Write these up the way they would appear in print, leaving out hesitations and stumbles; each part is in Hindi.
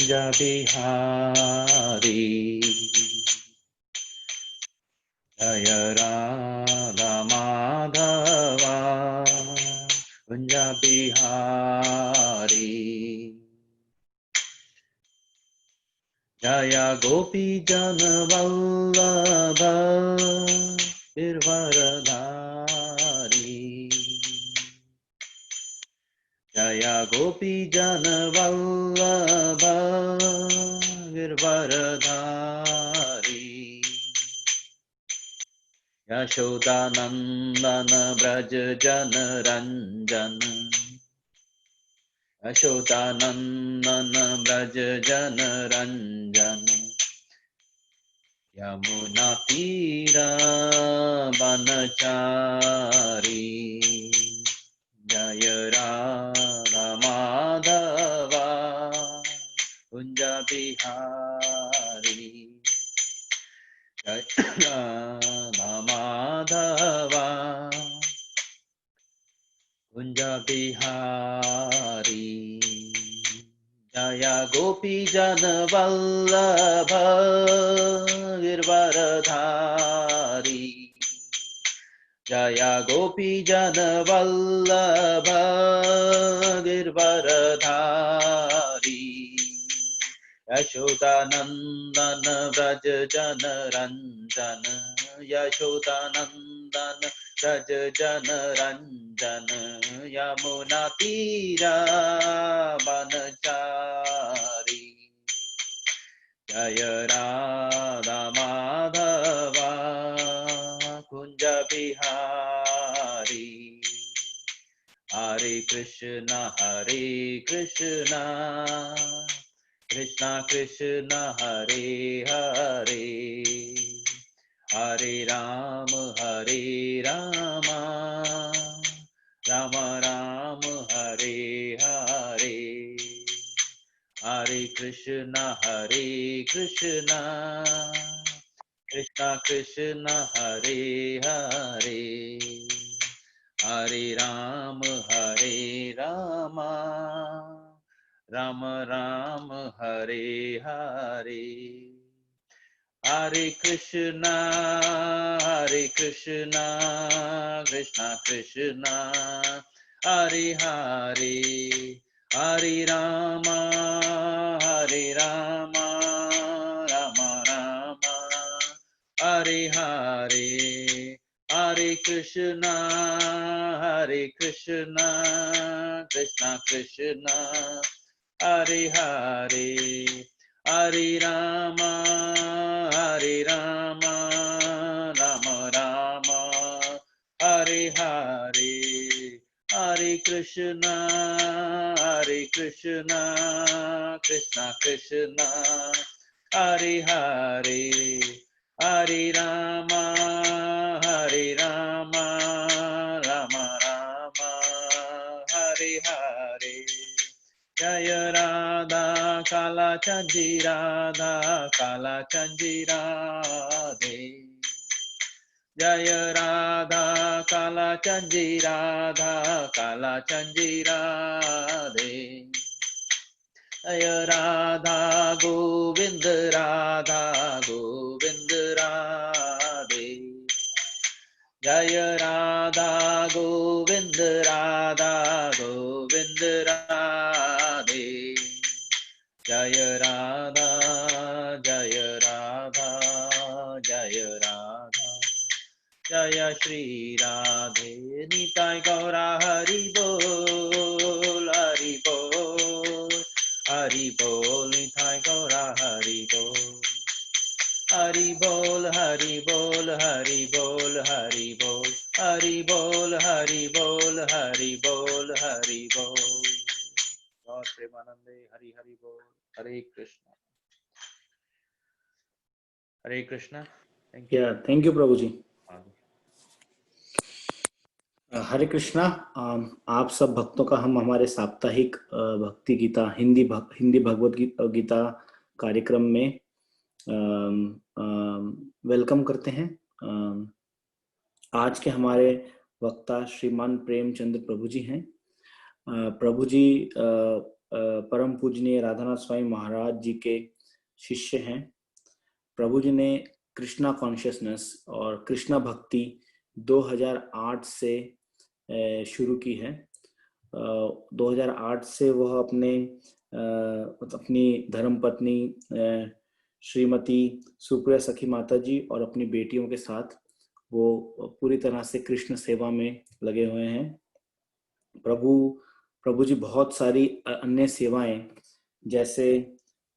कुंज बिहारी जय राधा माधवा कुंज बिहारी जय गोपी जन वल्लभ गिरवरधारी जय गोपी जन वल्लभ गिरवरधारी यशोदानंदन ब्रज जन रंजन यशोदानंदन ब्रज जन रंजन यमुना तीरा बनचारी जय राधा माधवा कुंज बिहारी जय राधा माधवा कुंज बिहारी जय गोपी जन वल्लभ गिरवरधारी जय गोपी जन वल्लभ गिरवरधारी यशोदानंदन व्रज जन रंजन यशोदानंदन व्रज जन रंजन यमुना तीरा बनचारी जय राधा माधवा कुंज बिहारी हरे कृष्णा कृष्णा कृष्णा हरे हरे हरे राम राम राम हरे हरे हरे कृष्णा कृष्णा कृष्णा हरे हरे हरे राम राम राम हरे हरे हरे कृष्णा कृष्णा कृष्णा हरे हरे हरे राम राम राम हरे हरे हरे कृष्णा कृष्णा कृष्णा हरे हरे हरे राम राम राम हरे हरे हरे कृष्णा कृष्णा हरे हरे हरे राम राम राम हरे हरे जय राधा काला चंदी राधे जय राधा काला चंदी राधे जय राधा गोविंद राधे जय राधा गोविंद राधे जय राधा जय श्री राधे निताय गौरा हरि बोल निताय गौरा हरि बोल हरि बोल हरि बोल हरि बोल हरि बोल हरि बोल हरि बोल हरि बोल हरि बोल और प्रेमानंदे हरि हरि बोल हरे कृष्णा थैंक यू प्रभु जी। हरे कृष्णा। आप सब भक्तों का हम हमारे साप्ताहिक भक्ति गीता हिंदी भगवत गीता कार्यक्रम में वेलकम करते हैं। आज के हमारे वक्ता श्रीमान प्रेमचंद्र प्रभु जी हैं। प्रभु जी परम पूजनीय राधानाथ स्वामी महाराज जी के शिष्य हैं। प्रभु जी ने कृष्णा कॉन्शियसनेस और कृष्णा भक्ति 2008 से शुरू की है। 2008 से वह अपनी धर्मपत्नी श्रीमती सुप्रिया सखी माता जी और अपनी बेटियों के साथ वो पूरी तरह से कृष्ण सेवा में लगे हुए हैं। प्रभु जी बहुत सारी अन्य सेवाएं, जैसे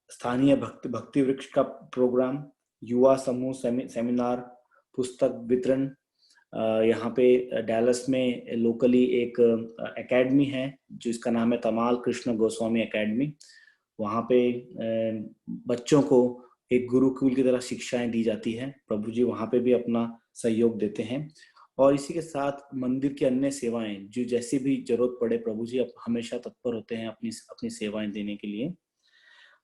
स्थानीय भक्ति वृक्ष का प्रोग्राम, युवा समूह सेमिनार, पुस्तक वितरण, यहाँ पे डैलस में लोकली एक एकेडमी है जिसका नाम है तमाल कृष्ण गोस्वामी एकेडमी। वहाँ पे बच्चों को एक गुरुकुल की तरह शिक्षाएं दी जाती है। प्रभु जी वहाँ पे भी अपना सहयोग देते हैं। और इसी के साथ मंदिर की अन्य सेवाएं, जो जैसी भी जरूरत पड़े, प्रभु जी हमेशा तत्पर होते हैं अपनी सेवाएं देने के लिए।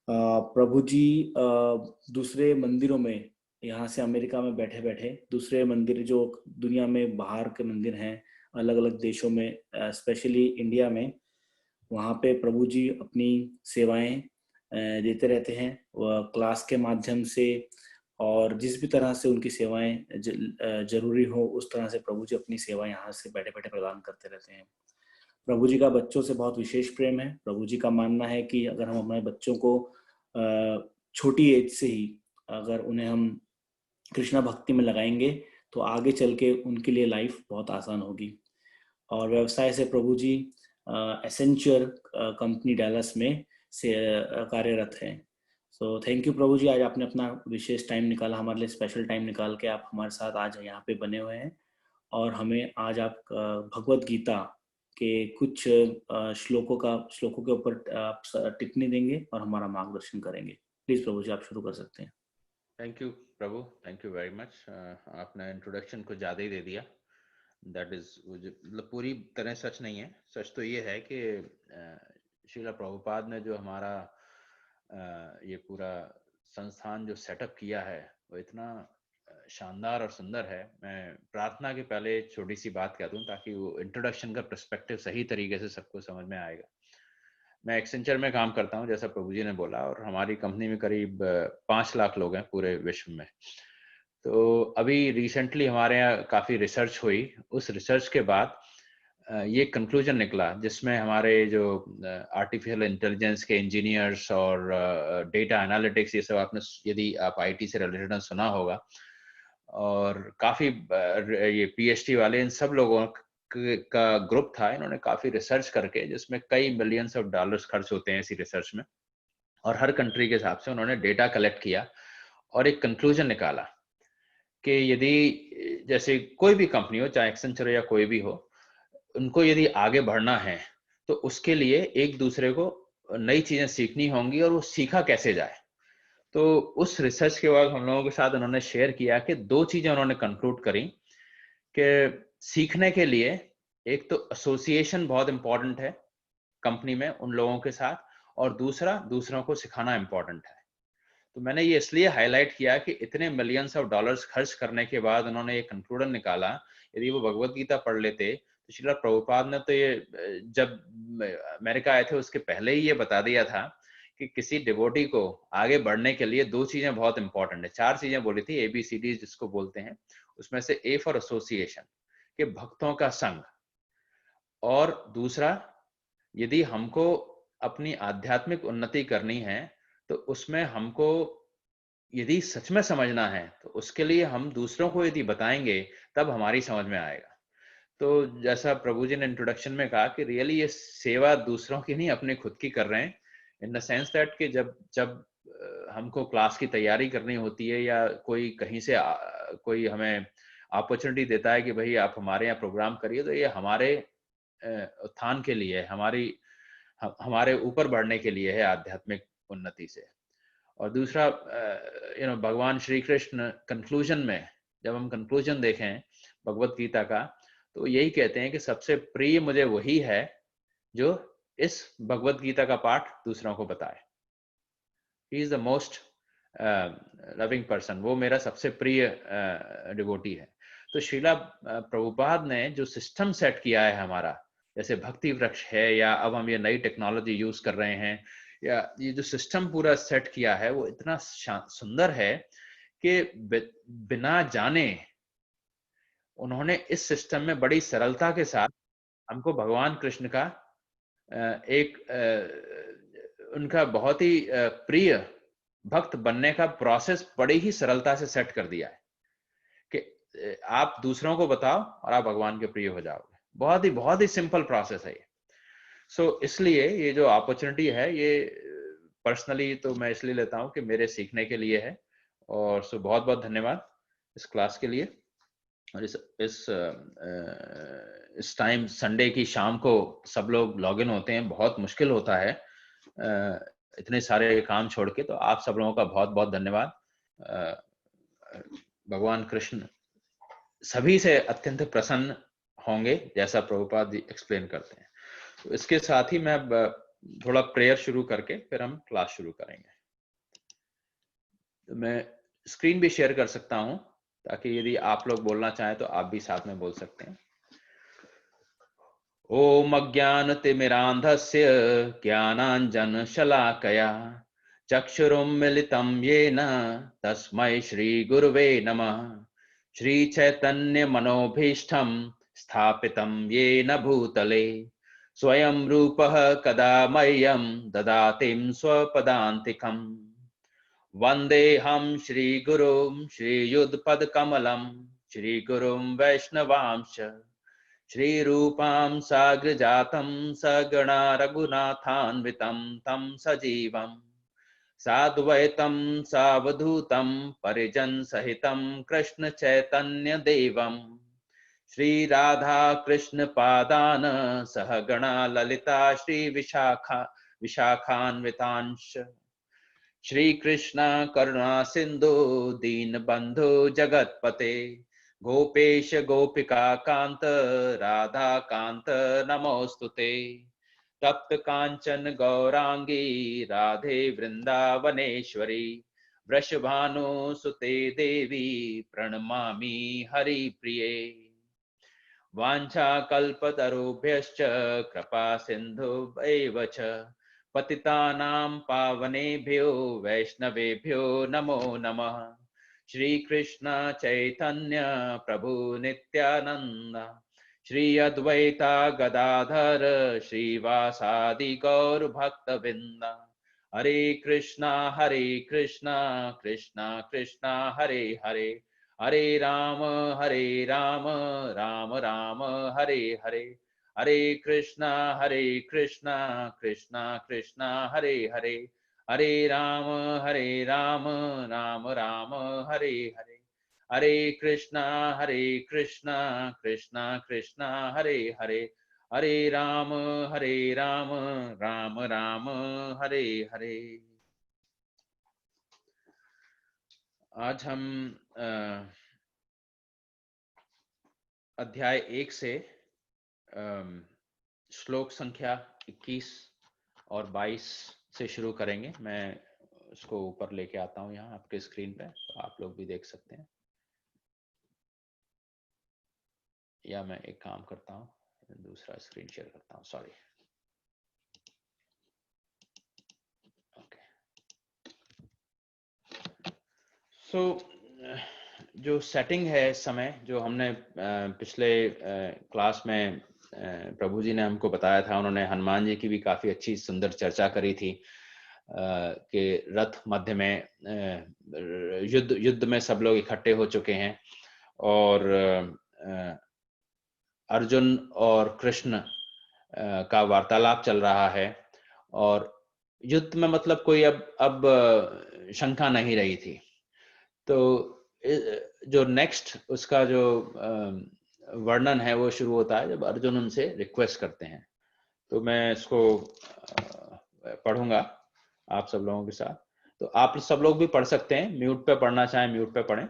प्रभु जी दूसरे मंदिरों में, यहाँ से अमेरिका में बैठे बैठे दूसरे मंदिर जो दुनिया में बाहर के मंदिर हैं, अलग अलग देशों में, स्पेशली इंडिया में, वहाँ पे प्रभु जी अपनी सेवाएं देते रहते हैं, क्लास के माध्यम से और जिस भी तरह से उनकी सेवाएं जरूरी हो उस तरह से प्रभु जी अपनी सेवा यहाँ से बैठे बैठे प्रदान करते रहते हैं। प्रभु जी का बच्चों से बहुत विशेष प्रेम है। प्रभु जी का मानना है कि अगर हम हमारे बच्चों को छोटी एज से ही अगर उन्हें हम कृष्णा भक्ति में लगाएंगे तो आगे चल के उनके लिए लाइफ बहुत आसान होगी। और व्यवसाय से प्रभु जी एसेंचर कंपनी डैलस में से कार्यरत हैं। सो थैंक यू प्रभु जी, आज आपने अपना विशेष टाइम निकाला, हमारे लिए स्पेशल टाइम निकाल के आप हमारे साथ आज यहाँ पे बने हुए हैं और हमें आज आप भगवत गीता के कुछ श्लोकों के ऊपर आप टिप्पणी देंगे और हमारा मार्गदर्शन करेंगे। प्लीज प्रभु जी आप शुरू कर सकते हैं। Thank you Prabhu, thank you very much. आपने इंट्रोडक्शन को ज़्यादा ही दे दिया। दैट इज मतलब पूरी तरह सच नहीं है। सच तो ये है कि श्रीला प्रभुपाद ने जो हमारा ये पूरा संस्थान जो सेटअप किया है वो इतना शानदार और सुंदर है। मैं प्रार्थना के पहले एक छोटी सी बात कह दूं ताकि वो इंट्रोडक्शन का पर्सपेक्टिव सही तरीके से सबको समझ में आएगा। मैं एक्सेंचर में काम करता हूं जैसा प्रभु जी ने बोला, और हमारी कंपनी में करीब 5 लाख लोग हैं पूरे विश्व में। तो अभी रिसेंटली हमारे यहाँ काफ़ी रिसर्च हुई। उस रिसर्च के बाद ये कंक्लूजन निकला जिसमें हमारे जो आर्टिफिशियल इंटेलिजेंस के इंजीनियर्स और डेटा एनालिटिक्स, ये सब आपने यदि आप आईटी से रिलेटेड सुना होगा, और काफ़ी ये पीएचडी वाले, इन सब लोगों का ग्रुप था। इन्होंने काफ़ी रिसर्च करके, जिसमें कई मिलियंस ऑफ डॉलर्स खर्च होते हैं इसी रिसर्च में, और हर कंट्री के हिसाब से उन्होंने डेटा कलेक्ट किया और एक कंक्लूजन निकाला कि यदि जैसे कोई भी कंपनी हो, चाहे एक्सेंचर या कोई भी हो, उनको यदि आगे बढ़ना है तो उसके लिए एक दूसरे को नई चीजें सीखनी होंगी, और वो सीखा कैसे जाए। तो उस रिसर्च के बाद हम लोगों के साथ उन्होंने शेयर किया कि 2 चीजें उन्होंने कंक्लूड करी कि सीखने के लिए एक तो एसोसिएशन बहुत इंपॉर्टेंट है कंपनी में उन लोगों के साथ, और दूसरा दूसरों को सिखाना इंपॉर्टेंट है। तो मैंने ये इसलिए हाईलाइट किया कि इतने मिलियंस ऑफ डॉलर्स खर्च करने के बाद उन्होंने ये कंक्लूजन निकाला। यदि वो भगवत गीता पढ़ लेते तो श्रीला प्रभुपाद ने तो ये जब अमेरिका आए थे उसके पहले ही ये बता दिया था कि किसी डिवोटी को आगे बढ़ने के लिए 2 चीजें बहुत इंपॉर्टेंट है। 4 चीजें बोली थी, ABCD जिसको बोलते हैं। उसमें से A फॉर एसोसिएशन, के भक्तों का संग, और दूसरा यदि हमको अपनी आध्यात्मिक उन्नति करनी है तो उसमें हमको यदि सच में समझना है तो उसके लिए हम दूसरों को यदि बताएंगे तब हमारी समझ में आएगा। तो जैसा प्रभु जी ने इंट्रोडक्शन में कहा कि रियली ये सेवा दूसरों की नहीं, अपनी खुद की कर रहे हैं, इन द सेंस दैट कि जब जब हमको क्लास की तैयारी करनी होती है या कोई कहीं से कोई हमें अपॉर्चुनिटी देता है कि भाई आप हमारे यहाँ प्रोग्राम करिए, तो ये हमारे उत्थान के लिए, हमारे ऊपर बढ़ने के लिए है आध्यात्मिक उन्नति से। और दूसरा भगवान श्री कृष्ण कंक्लूजन में, जब हम कंक्लूजन देखें भगवत गीता का, तो यही कहते हैं कि सबसे प्रिय मुझे वही है जो इस भगवत गीता का पाठ दूसरों को बताए। He is the most loving person, वो मेरा सबसे प्रिय डिवोटी है। तो श्रीला प्रभुपाद ने जो सिस्टम सेट किया है हमारा, जैसे भक्ति वृक्ष है, या अब हम ये नई टेक्नोलॉजी यूज कर रहे हैं, या ये जो सिस्टम पूरा सेट किया है वो इतना सुंदर है कि बिना जाने उन्होंने इस सिस्टम में बड़ी सरलता के साथ हमको भगवान कृष्ण का एक उनका बहुत ही प्रिय भक्त बनने का प्रोसेस बड़ी ही सरलता से सेट कर दिया है कि आप दूसरों को बताओ और आप भगवान के प्रिय हो जाओगे। बहुत ही सिंपल प्रोसेस है ये। सो इसलिए ये जो अपॉर्चुनिटी है ये पर्सनली तो मैं इसलिए लेता हूँ कि मेरे सीखने के लिए है। और सो बहुत बहुत धन्यवाद इस क्लास के लिए। और इस टाइम संडे की शाम को सब लोग लॉग इन होते हैं, बहुत मुश्किल होता है इतने सारे काम छोड़ के। तो आप सब लोगों का बहुत बहुत धन्यवाद। भगवान कृष्ण सभी से अत्यंत प्रसन्न होंगे जैसा प्रभुपाद जी एक्सप्लेन करते हैं। तो इसके साथ ही मैं थोड़ा प्रेयर शुरू करके फिर हम क्लास शुरू करेंगे। तो मैं स्क्रीन भी शेयर कर सकता हूं ताकि यदि आप लोग बोलना चाहें तो आप भी साथ में बोल सकते हैं। ओम अज्ञानतिमिरान्धस्य ज्ञानाञ्जनशलाकया चक्षुरुन्मिलितं येन तस्मै श्रीगुरुवे नमः। श्रीचैतन्यमनोभीष्टं स्थापितं येन भूतले स्वयं रूपः कदा मह्यं ददातिं स्वपदान्तिकम्। वन्देऽहं श्रीगुरुं श्रीयुतपदकमलं श्रीगुरुं वैष्णवांश्च श्रीरूपां साग्रजातं सगणा रघुनाथान्वितं तं सजीवं साद्वैतं सावधूतं परिजनसहितं कृष्णचैतन्यदेवं श्रीराधाकृष्णपादान् सहगणा ललिता विशाखान्वितांश्च श्रीकृष्ण करुणा सिंधु दीनबंधु जगतपते गोपेश गोपिका कांत राधा कांत नमोस्तुते। तप्त कांचन गौरांगी राधे वृंदावनेश्वरी वृषभानुसुते देवी प्रणमामि हरिप्रिये। वाञ्छाकल्पतरुभ्यश्च कृपा सिन्धुभ्यैव च पतितानां पावनेभ्यो वैष्णवेभ्यो नमो नमः। श्रीकृष्ण चैतन्य प्रभु नित्यानंद श्री अद्वैता गदाधर श्रीवासादि गौर भक्तवृंद। हरे कृष्णा कृष्णा कृष्णा हरे हरे हरे राम राम राम हरे हरे। हरे कृष्णा कृष्णा कृष्णा हरे हरे हरे राम राम राम हरे हरे। हरे कृष्णा कृष्णा कृष्णा हरे हरे हरे राम राम हरे हरे। आज हम अध्याय 1 से श्लोक संख्या 21 और 22 से शुरू करेंगे। मैं उसको ऊपर लेके आता हूँ यहाँ आपके स्क्रीन पे, तो आप लोग भी देख सकते हैं। या मैं एक काम करता हूँ, दूसरा स्क्रीन शेयर करता हूँ, सॉरी। ओके, सो जो सेटिंग है इस समय, जो हमने पिछले क्लास में प्रभु जी ने हमको बताया था, उन्होंने हनुमान जी की भी काफी अच्छी सुंदर चर्चा करी थी कि रथ मध्य में युद्ध में सब लोग इकट्ठे हो चुके हैं और अर्जुन और कृष्ण का वार्तालाप चल रहा है और युद्ध में मतलब कोई अब शंका नहीं रही थी। तो जो नेक्स्ट उसका जो वर्णन है वो शुरू होता है जब अर्जुन उनसे रिक्वेस्ट करते हैं। तो मैं इसको पढ़ूंगा आप सब लोगों के साथ। तो आप सब लोग भी पढ़ सकते हैं, म्यूट पे पढ़ना चाहें म्यूट पे पढ़ें।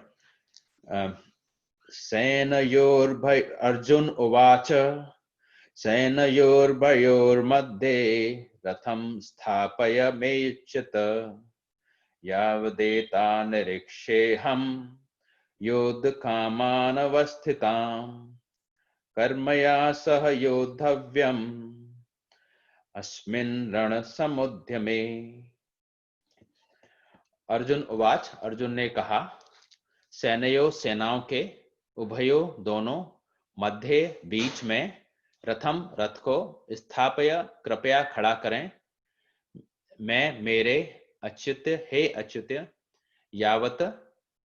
सेनयोर्भय अर्जुन उवाच सेनयोर्भयोर्मध्ये रथं स्थापयमेच्युत यावदेता निरीक्षेऽहं योद्धकामानवस्थिताम् कर्मया सह योद्धव्यम् अस्मिन् रणसमुद्यमे। अर्जुन उवाच, अर्जुन ने कहा, सेनयो सेनाओं के, उभयो दोनों, मध्य बीच में, रथम रथ को, स्थापय कृपया खड़ा करें, मैं मेरे अच्युत हे अच्युत, यावत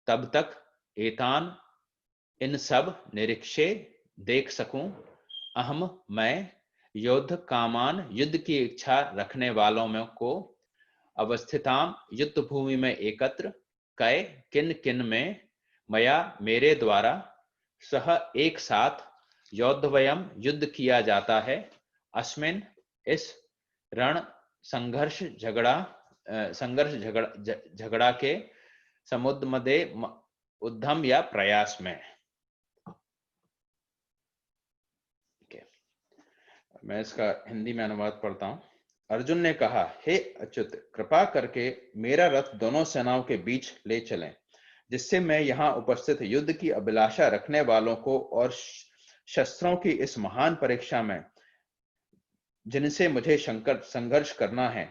तब तक, एतान इन सब, निरीक्षे देख सकूं, अहम मैं, योद्ध कामान युद्ध की इच्छा रखने वालों में को, अवस्थिताम युद्ध भूमि में एकत्र, कै किन किन में, मया मेरे द्वारा, सह एक साथ, योद्धवयम युद्ध किया जाता है, अस्मिन इस, रण संघर्ष झगड़ा के समुद्र मध्य उद्यम या प्रयास में। मैं इसका हिंदी में अनुवाद पढ़ता हूं। अर्जुन ने कहा, हे अच्युत, कृपा करके मेरा रथ दोनों सेनाओं के बीच ले चलें, जिससे मैं यहां उपस्थित युद्ध की अभिलाषा रखने वालों को और शस्त्रों की इस महान परीक्षा में जिनसे मुझे संघर्ष करना है,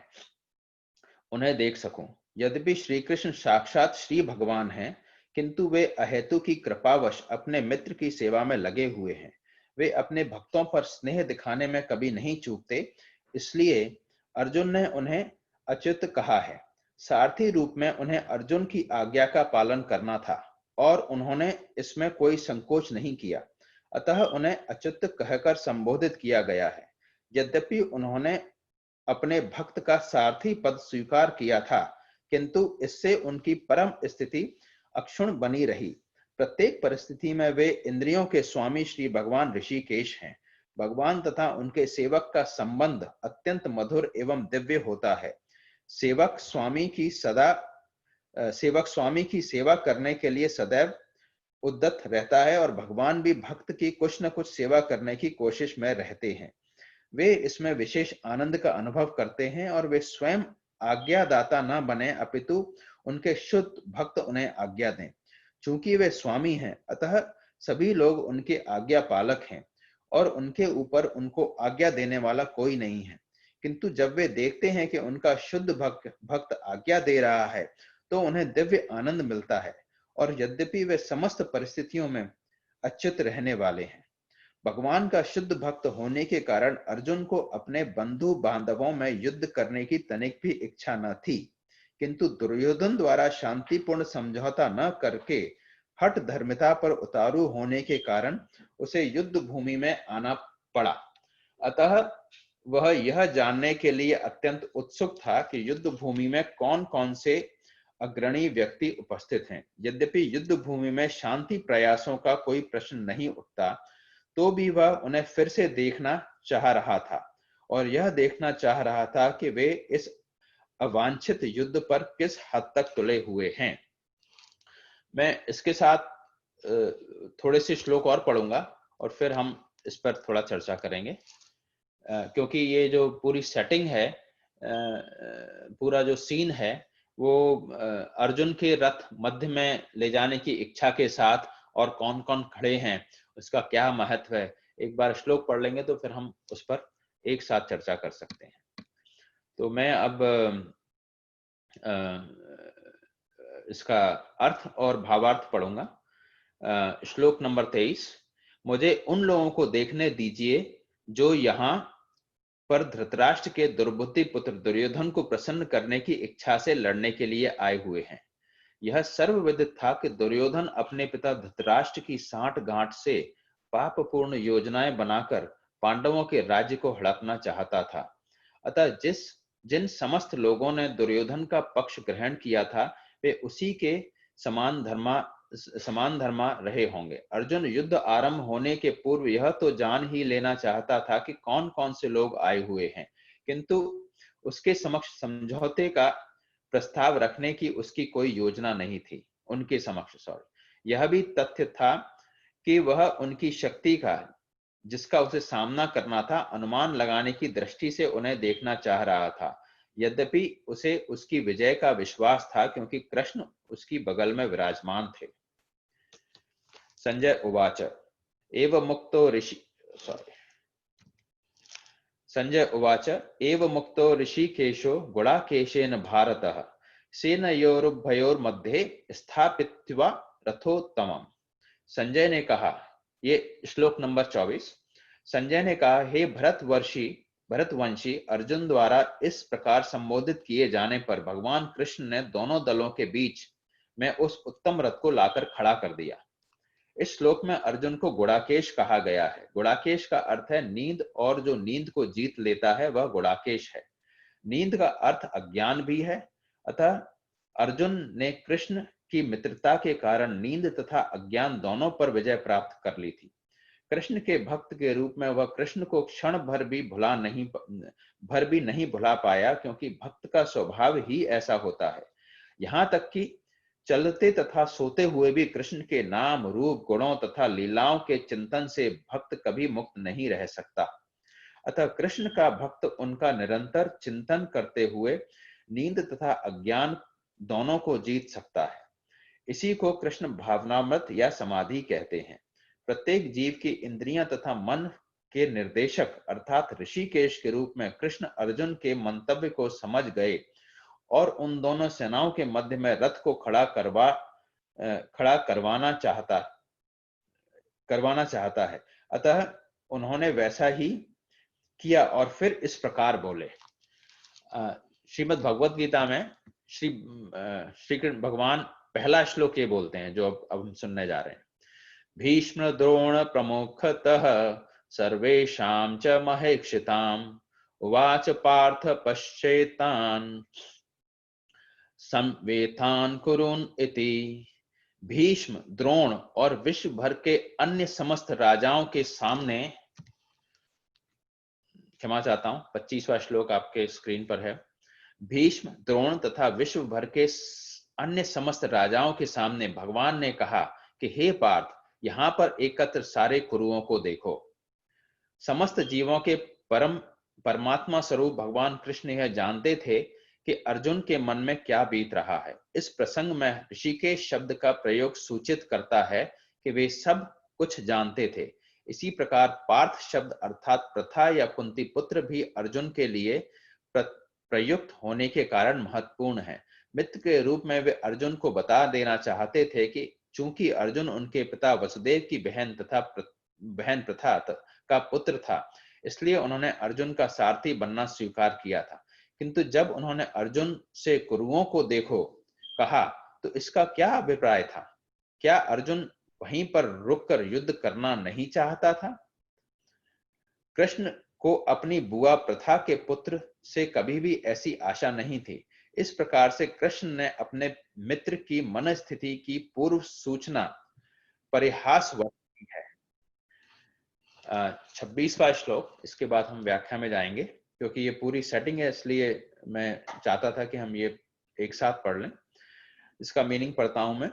उन्हें देख सकूं। यद्यपि श्री कृष्ण साक्षात श्री भगवान हैं, किंतु वे अहेतु की कृपावश अपने मित्र की सेवा में लगे हुए हैं। वे अपने भक्तों पर स्नेह दिखाने में कभी नहीं चूकते, इसलिए अर्जुन ने उन्हें अच्युत कहा है। सारथी रूप में उन्हें अर्जुन की आज्ञा का पालन करना था और उन्होंने इसमें कोई संकोच नहीं किया, अतः उन्हें अच्युत कहकर संबोधित किया गया है। यद्यपि उन्होंने अपने भक्त का सारथी पद स्वीकार किया था, किंतु इससे उनकी परम स्थिति अक्षुण्ण बनी रही। प्रत्येक परिस्थिति में वे इंद्रियों के स्वामी श्री भगवान ऋषिकेश हैं। भगवान तथा उनके सेवक का संबंध अत्यंत मधुर एवं दिव्य होता है। सेवक स्वामी की सेवा करने के लिए सदैव उद्यत रहता है और भगवान भी भक्त की कुछ न कुछ सेवा करने की कोशिश में रहते हैं। वे इसमें विशेष आनंद का अनुभव करते हैं और वे स्वयं आज्ञादाता न बने, अपितु उनके शुद्ध भक्त उन्हें आज्ञा दें। चूंकि वे स्वामी हैं, अतः सभी लोग उनके आज्ञा पालक हैं और उनके ऊपर उनको आज्ञा देने वाला कोई नहीं है। किंतु जब वे देखते हैं कि उनका शुद्ध भक्त आज्ञा दे रहा है, तो उन्हें दिव्य आनंद मिलता है। और यद्यपि वे समस्त परिस्थितियों में अच्युत रहने वाले हैं, भगवान का शुद्ध भक्त होने के कारण अर्जुन को अपने बंधु बांधवों में युद्ध करने की तनिक भी इच्छा न थी, किंतु दुर्योधन द्वारा शांतिपूर्ण समझौता न करके हठ धर्मिता पर उतारू होने के कारण उसे युद्ध भूमि में आना पड़ा। अतः वह यह जानने के लिए अत्यंत उत्सुक था कि युद्ध भूमि में कौन कौन से अग्रणी व्यक्ति उपस्थित हैं। यद्यपि युद्ध भूमि में शांति प्रयासों का कोई प्रश्न नहीं उठता, तो भी वह उन्हें फिर से देखना चाह रहा था और यह देखना चाह रहा था कि वे इस अवांछित युद्ध पर किस हद तक तुले हुए हैं। मैं इसके साथ थोड़े से श्लोक और पढ़ूंगा और फिर हम इस पर थोड़ा चर्चा करेंगे, क्योंकि ये जो पूरी सेटिंग है, पूरा जो सीन है, वो अर्जुन के रथ मध्य में ले जाने की इच्छा के साथ और कौन कौन खड़े हैं, उसका क्या महत्व है, एक बार श्लोक पढ़ लेंगे तो फिर हम उस पर एक साथ चर्चा कर सकते हैं। तो मैं अब इसका अर्थ और भावार्थ पढ़ूंगा। श्लोक नंबर 23। मुझे उन लोगों को देखने दीजिए जो यहाँ पर धृतराष्ट्र के दुर्बुद्धि पुत्र दुर्योधन को प्रसन्न करने की इच्छा से लड़ने के लिए आए हुए हैं। यह सर्वविदित था कि दुर्योधन अपने पिता धृतराष्ट्र की साठगांठ से पापपूर्ण योजनाएं बनाकर पांडवों के राज्य को हड़पना चाहता था। अतः जिन समस्त लोगों ने दुर्योधन का पक्ष ग्रहण किया था, वे उसी के समान धर्मा रहे होंगे। अर्जुन युद्ध आरंभ होने के पूर्व यह तो जान ही लेना चाहता था कि कौन कौन से लोग आए हुए हैं, किंतु उसके समक्ष समझौते का प्रस्ताव रखने की उसकी कोई योजना नहीं थी। उनके समक्ष यह भी तथ्य था कि वह उनकी शक्ति का, जिसका उसे सामना करना था, अनुमान लगाने की दृष्टि से उन्हें देखना चाह रहा था। यद्यपि उसे उसकी विजय का विश्वास था, क्योंकि कृष्ण उसकी बगल में विराजमान थे। संजय उवाच एव मुक्तो सॉरी। संजय उवाच एव मुक्तो ऋषिकेशो गुडाकेशेन भारतः सेनयोरुभयोर्मध्ये स्थापित्वा रथोत्तमम्। संजय ने कहा, ये श्लोक नंबर 24। संजय ने कहा, हे भरतवंशी अर्जुन द्वारा इस प्रकार संबोधित किए जाने पर भगवान कृष्ण ने दोनों दलों के बीच में उस उत्तम रथ को लाकर खड़ा कर दिया। इस श्लोक में अर्जुन को गुडाकेश कहा गया है। गुडाकेश का अर्थ है नींद, और जो नींद को जीत लेता है वह गुडाकेश है। नींद का अर्थ अज्ञान भी है। अतः अर्जुन ने कृष्ण की मित्रता के कारण नींद तथा अज्ञान दोनों पर विजय प्राप्त कर ली थी। कृष्ण के भक्त के रूप में वह कृष्ण को क्षण भर भी नहीं भुला पाया, क्योंकि भक्त का स्वभाव ही ऐसा होता है। यहां तक कि चलते तथा सोते हुए भी कृष्ण के नाम, रूप, गुणों तथा लीलाओं के चिंतन से भक्त कभी मुक्त नहीं रह सकता। अतः कृष्ण का भक्त उनका निरंतर चिंतन करते हुए नींद तथा अज्ञान दोनों को जीत सकता है। इसी को कृष्ण भावनामृत या समाधि कहते हैं। प्रत्येक जीव की इंद्रियां तथा मन के निर्देशक अर्थात ऋषिकेश के रूप में कृष्ण अर्जुन के मंतव्य को समझ गए और उन दोनों सेनाओं के मध्य में रथ को खड़ा करवाना चाहता है। अतः उन्होंने वैसा ही किया और फिर इस प्रकार बोले। श्रीमद् भगवत गीता में श्री कृष्ण भगवान पहला श्लोक ये बोलते हैं जो अब हम सुनने जा रहे हैं। भीष्म द्रोण प्रमुखतः सर्वेषां च महेक्षिताम् उवाच पार्थ पश्चेतान् संवेतान् कुरुन इति। भीष्म, द्रोण और विश्व भर के अन्य समस्त राजाओं के सामने, क्षमा चाहता हूं, 25वां श्लोक आपके स्क्रीन पर है। भीष्म, द्रोण तथा विश्व भर के अन्य समस्त राजाओं के सामने भगवान ने कहा कि हे पार्थ, यहां पर एकत्र सारे कुरुओं को देखो। समस्त जीवों के परमात्मा स्वरूप भगवान कृष्ण यह जानते थे कि अर्जुन के मन में क्या बीत रहा है। इस प्रसंग में ऋषिकेश शब्द का प्रयोग सूचित करता है कि वे सब कुछ जानते थे। इसी प्रकार पार्थ शब्द अर्थात प्रथा या कुंती पुत्र भी अर्जुन के लिए प्रयुक्त होने के कारण महत्वपूर्ण है। मित्र के रूप में वे अर्जुन को बता देना चाहते थे कि चूंकि अर्जुन उनके पिता वसुदेव की बहन प्रथा का पुत्र था, इसलिए उन्होंने अर्जुन का सारथी बनना स्वीकार किया था। किंतु जब उन्होंने अर्जुन से कुरुओं को देखो कहा तो इसका क्या अभिप्राय था? क्या अर्जुन वहीं पर रुककर युद्ध करना नहीं चाहता था? कृष्ण को अपनी बुआ प्रथा के पुत्र से कभी भी ऐसी आशा नहीं थी। इस प्रकार से कृष्ण ने अपने मित्र की मन स्थिति की पूर्व सूचना परिहासवश की है। 26वां श्लोक, इसके बाद हम व्याख्या में जाएंगे, क्योंकि ये पूरी सेटिंग है, इसलिए मैं चाहता था कि हम ये एक साथ पढ़ लें। इसका मीनिंग पढ़ता हूं मैं।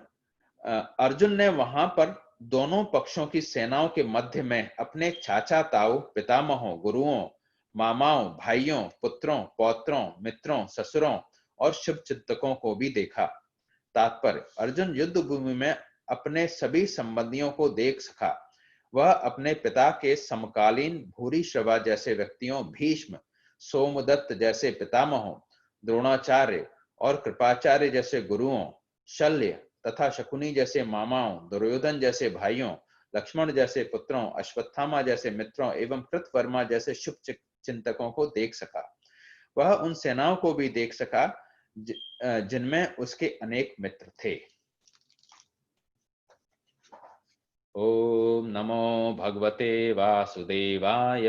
अर्जुन ने वहां पर दोनों पक्षों की सेनाओं के मध्य में अपने चाचा ताऊ, पितामहों, गुरुओं, मामाओं, भाइयों, पुत्रों, पौत्रों, मित्रों, ससुरों और शुभ चिंतकों को भी देखा। तात्पर्य, अर्जुन युद्ध भूमि में अपने सभी संबंधियों को देख सका। वह अपने पिता के समकालीन भूरिश्रवा जैसे व्यक्तियों, भीष्म, सोमदत्त जैसे पितामहों, द्रोणाचार्य और कृपाचार्य जैसे गुरुओं, शल्य तथा शकुनी जैसे मामाओं, दुर्योधन जैसे भाइयों, लक्ष्मण जैसे पुत्रों, अश्वत्थामा जैसे मित्रों एवं कृतवर्मा जैसे शुभ चिंतकों को देख सका। वह उन सेनाओं को भी देख सका जिनमें उसके अनेक मित्र थे। ओम नमो भगवते वासुदेवाय।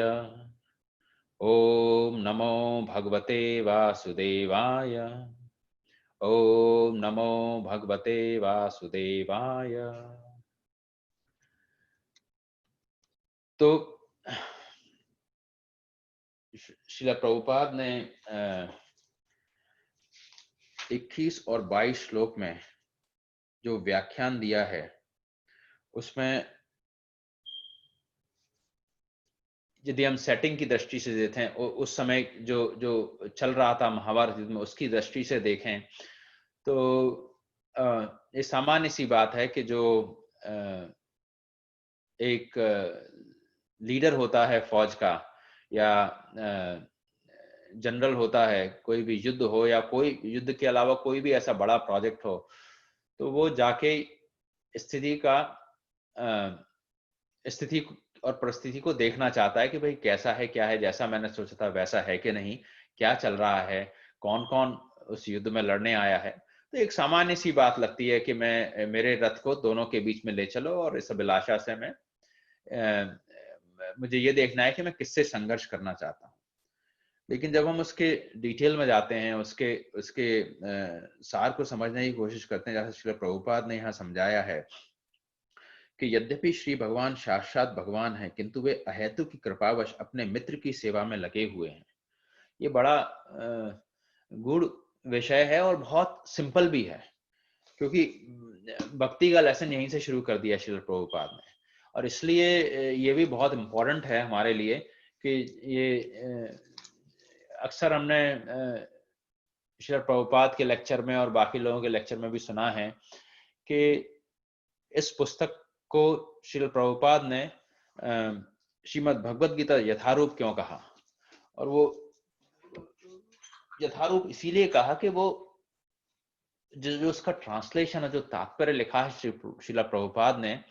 ओम नमो भगवते वासुदेवाय। ओम नमो भगवते वासुदेवाय। तो श्रील प्रभुपाद ने 21 और 22 श्लोक में जो व्याख्यान दिया है, उसमें यदि हम सेटिंग की दृष्टि से देखें, उस समय जो चल रहा था महाभारत युद्ध में, उसकी दृष्टि से देखें तो ये सामान्य सी बात है कि जो एक लीडर होता है फौज का या जनरल होता है, कोई भी युद्ध हो या कोई युद्ध के अलावा कोई भी ऐसा बड़ा प्रोजेक्ट हो, तो वो जाके स्थिति का स्थिति और परिस्थिति को देखना चाहता है कि भाई कैसा है, क्या है, जैसा मैंने सोचा था वैसा है कि नहीं, क्या चल रहा है, कौन कौन उस युद्ध में लड़ने आया है। तो एक सामान्य सी बात लगती है कि मैं मेरे रथ को दोनों के बीच में ले चलो, और इस अभिलाषा से मैं मुझे ये देखना है कि मैं किससे संघर्ष करना चाहता हूँ। लेकिन जब हम उसके डिटेल में जाते हैं, उसके उसके सार को समझने की कोशिश करते हैं, जैसे श्रील प्रभुपाद ने यहाँ समझाया है कि यद्यपि श्री भगवान साक्षात भगवान हैं, किंतु वे अहेतु की कृपावश अपने मित्र की सेवा में लगे हुए हैं। ये बड़ा गूढ़ विषय है और बहुत सिंपल भी है, क्योंकि भक्ति का लेसन यहीं से शुरू कर दिया श्रील प्रभुपाद ने, और इसलिए ये भी बहुत इम्पोर्टेंट है हमारे लिए कि ये अक्सर हमने श्रील प्रभुपाद के लेक्चर में और बाकी लोगों के लेक्चर में भी सुना है कि इस पुस्तक को श्रील प्रभुपाद ने श्रीमद् भगवद गीता यथारूप क्यों कहा। और वो यथारूप इसीलिए कहा कि वो जो उसका ट्रांसलेशन है, जो तात्पर्य लिखा है श्रील प्रभुपाद ने,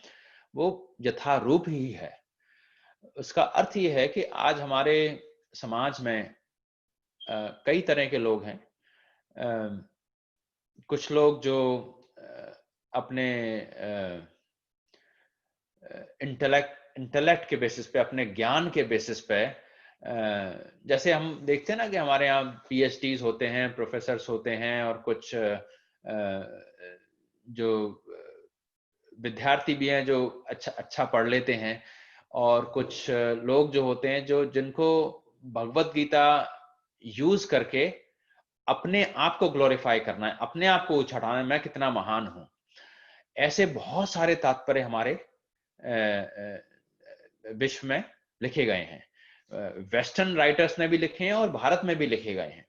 वो यथारूप ही है। उसका अर्थ ये है कि आज हमारे समाज में कई तरह के लोग हैं। कुछ लोग जो अपने इंटेलेक्ट के बेसिस पे, अपने ज्ञान के बेसिस पे, जैसे हम देखते हैं ना कि हमारे यहाँ पीएचडीज होते हैं, प्रोफेसर्स होते हैं, और कुछ जो विद्यार्थी भी हैं जो अच्छा पढ़ लेते हैं, और कुछ लोग जो होते हैं जो जिनको भगवत गीता यूज करके अपने आप को ग्लोरीफाई करना है, अपने आप को उछाना है, मैं कितना महान हूं। ऐसे बहुत सारे तात्पर्य हमारे विश्व में लिखे गए हैं। वेस्टर्न राइटर्स ने भी लिखे हैं और भारत में भी लिखे गए हैं,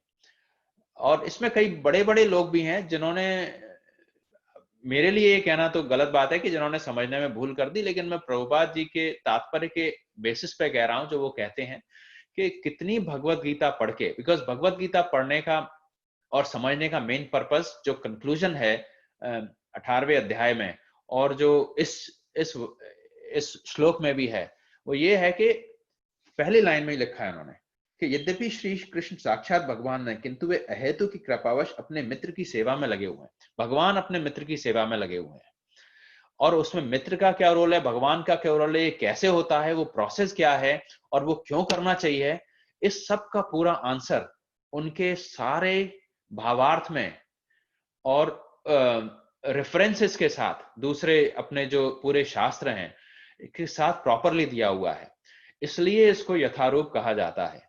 और इसमें कई बड़े बड़े लोग भी हैं जिन्होंने, मेरे लिए ये कहना तो गलत बात है कि जिन्होंने समझने में भूल कर दी, लेकिन मैं प्रभुपाद जी के तात्पर्य के बेसिस पे कह रहा हूं, जो वो कहते हैं कि कितनी भगवत गीता पढ़ के, बिकॉज भगवत गीता पढ़ने का और समझने का मेन पर्पस, जो कंक्लूजन है 18वें अध्याय में, और जो इस श्लोक में भी है, वो ये है कि पहली लाइन में ही लिखा है उन्होंने कि यद्यपि श्री कृष्ण साक्षात भगवान है, किंतु वे अहेतु की कृपावश अपने मित्र की सेवा में लगे हुए हैं। भगवान अपने मित्र की सेवा में लगे हुए हैं, और उसमें मित्र का क्या रोल है, भगवान का क्या रोल है, ये कैसे होता है, वो प्रोसेस क्या है, और वो क्यों करना चाहिए, इस सब का पूरा आंसर उनके सारे भावार्थ में और रेफरेंसेस के साथ, दूसरे अपने जो पूरे शास्त्र हैं के साथ प्रॉपरली दिया हुआ है। इसलिए इसको यथारूप कहा जाता है।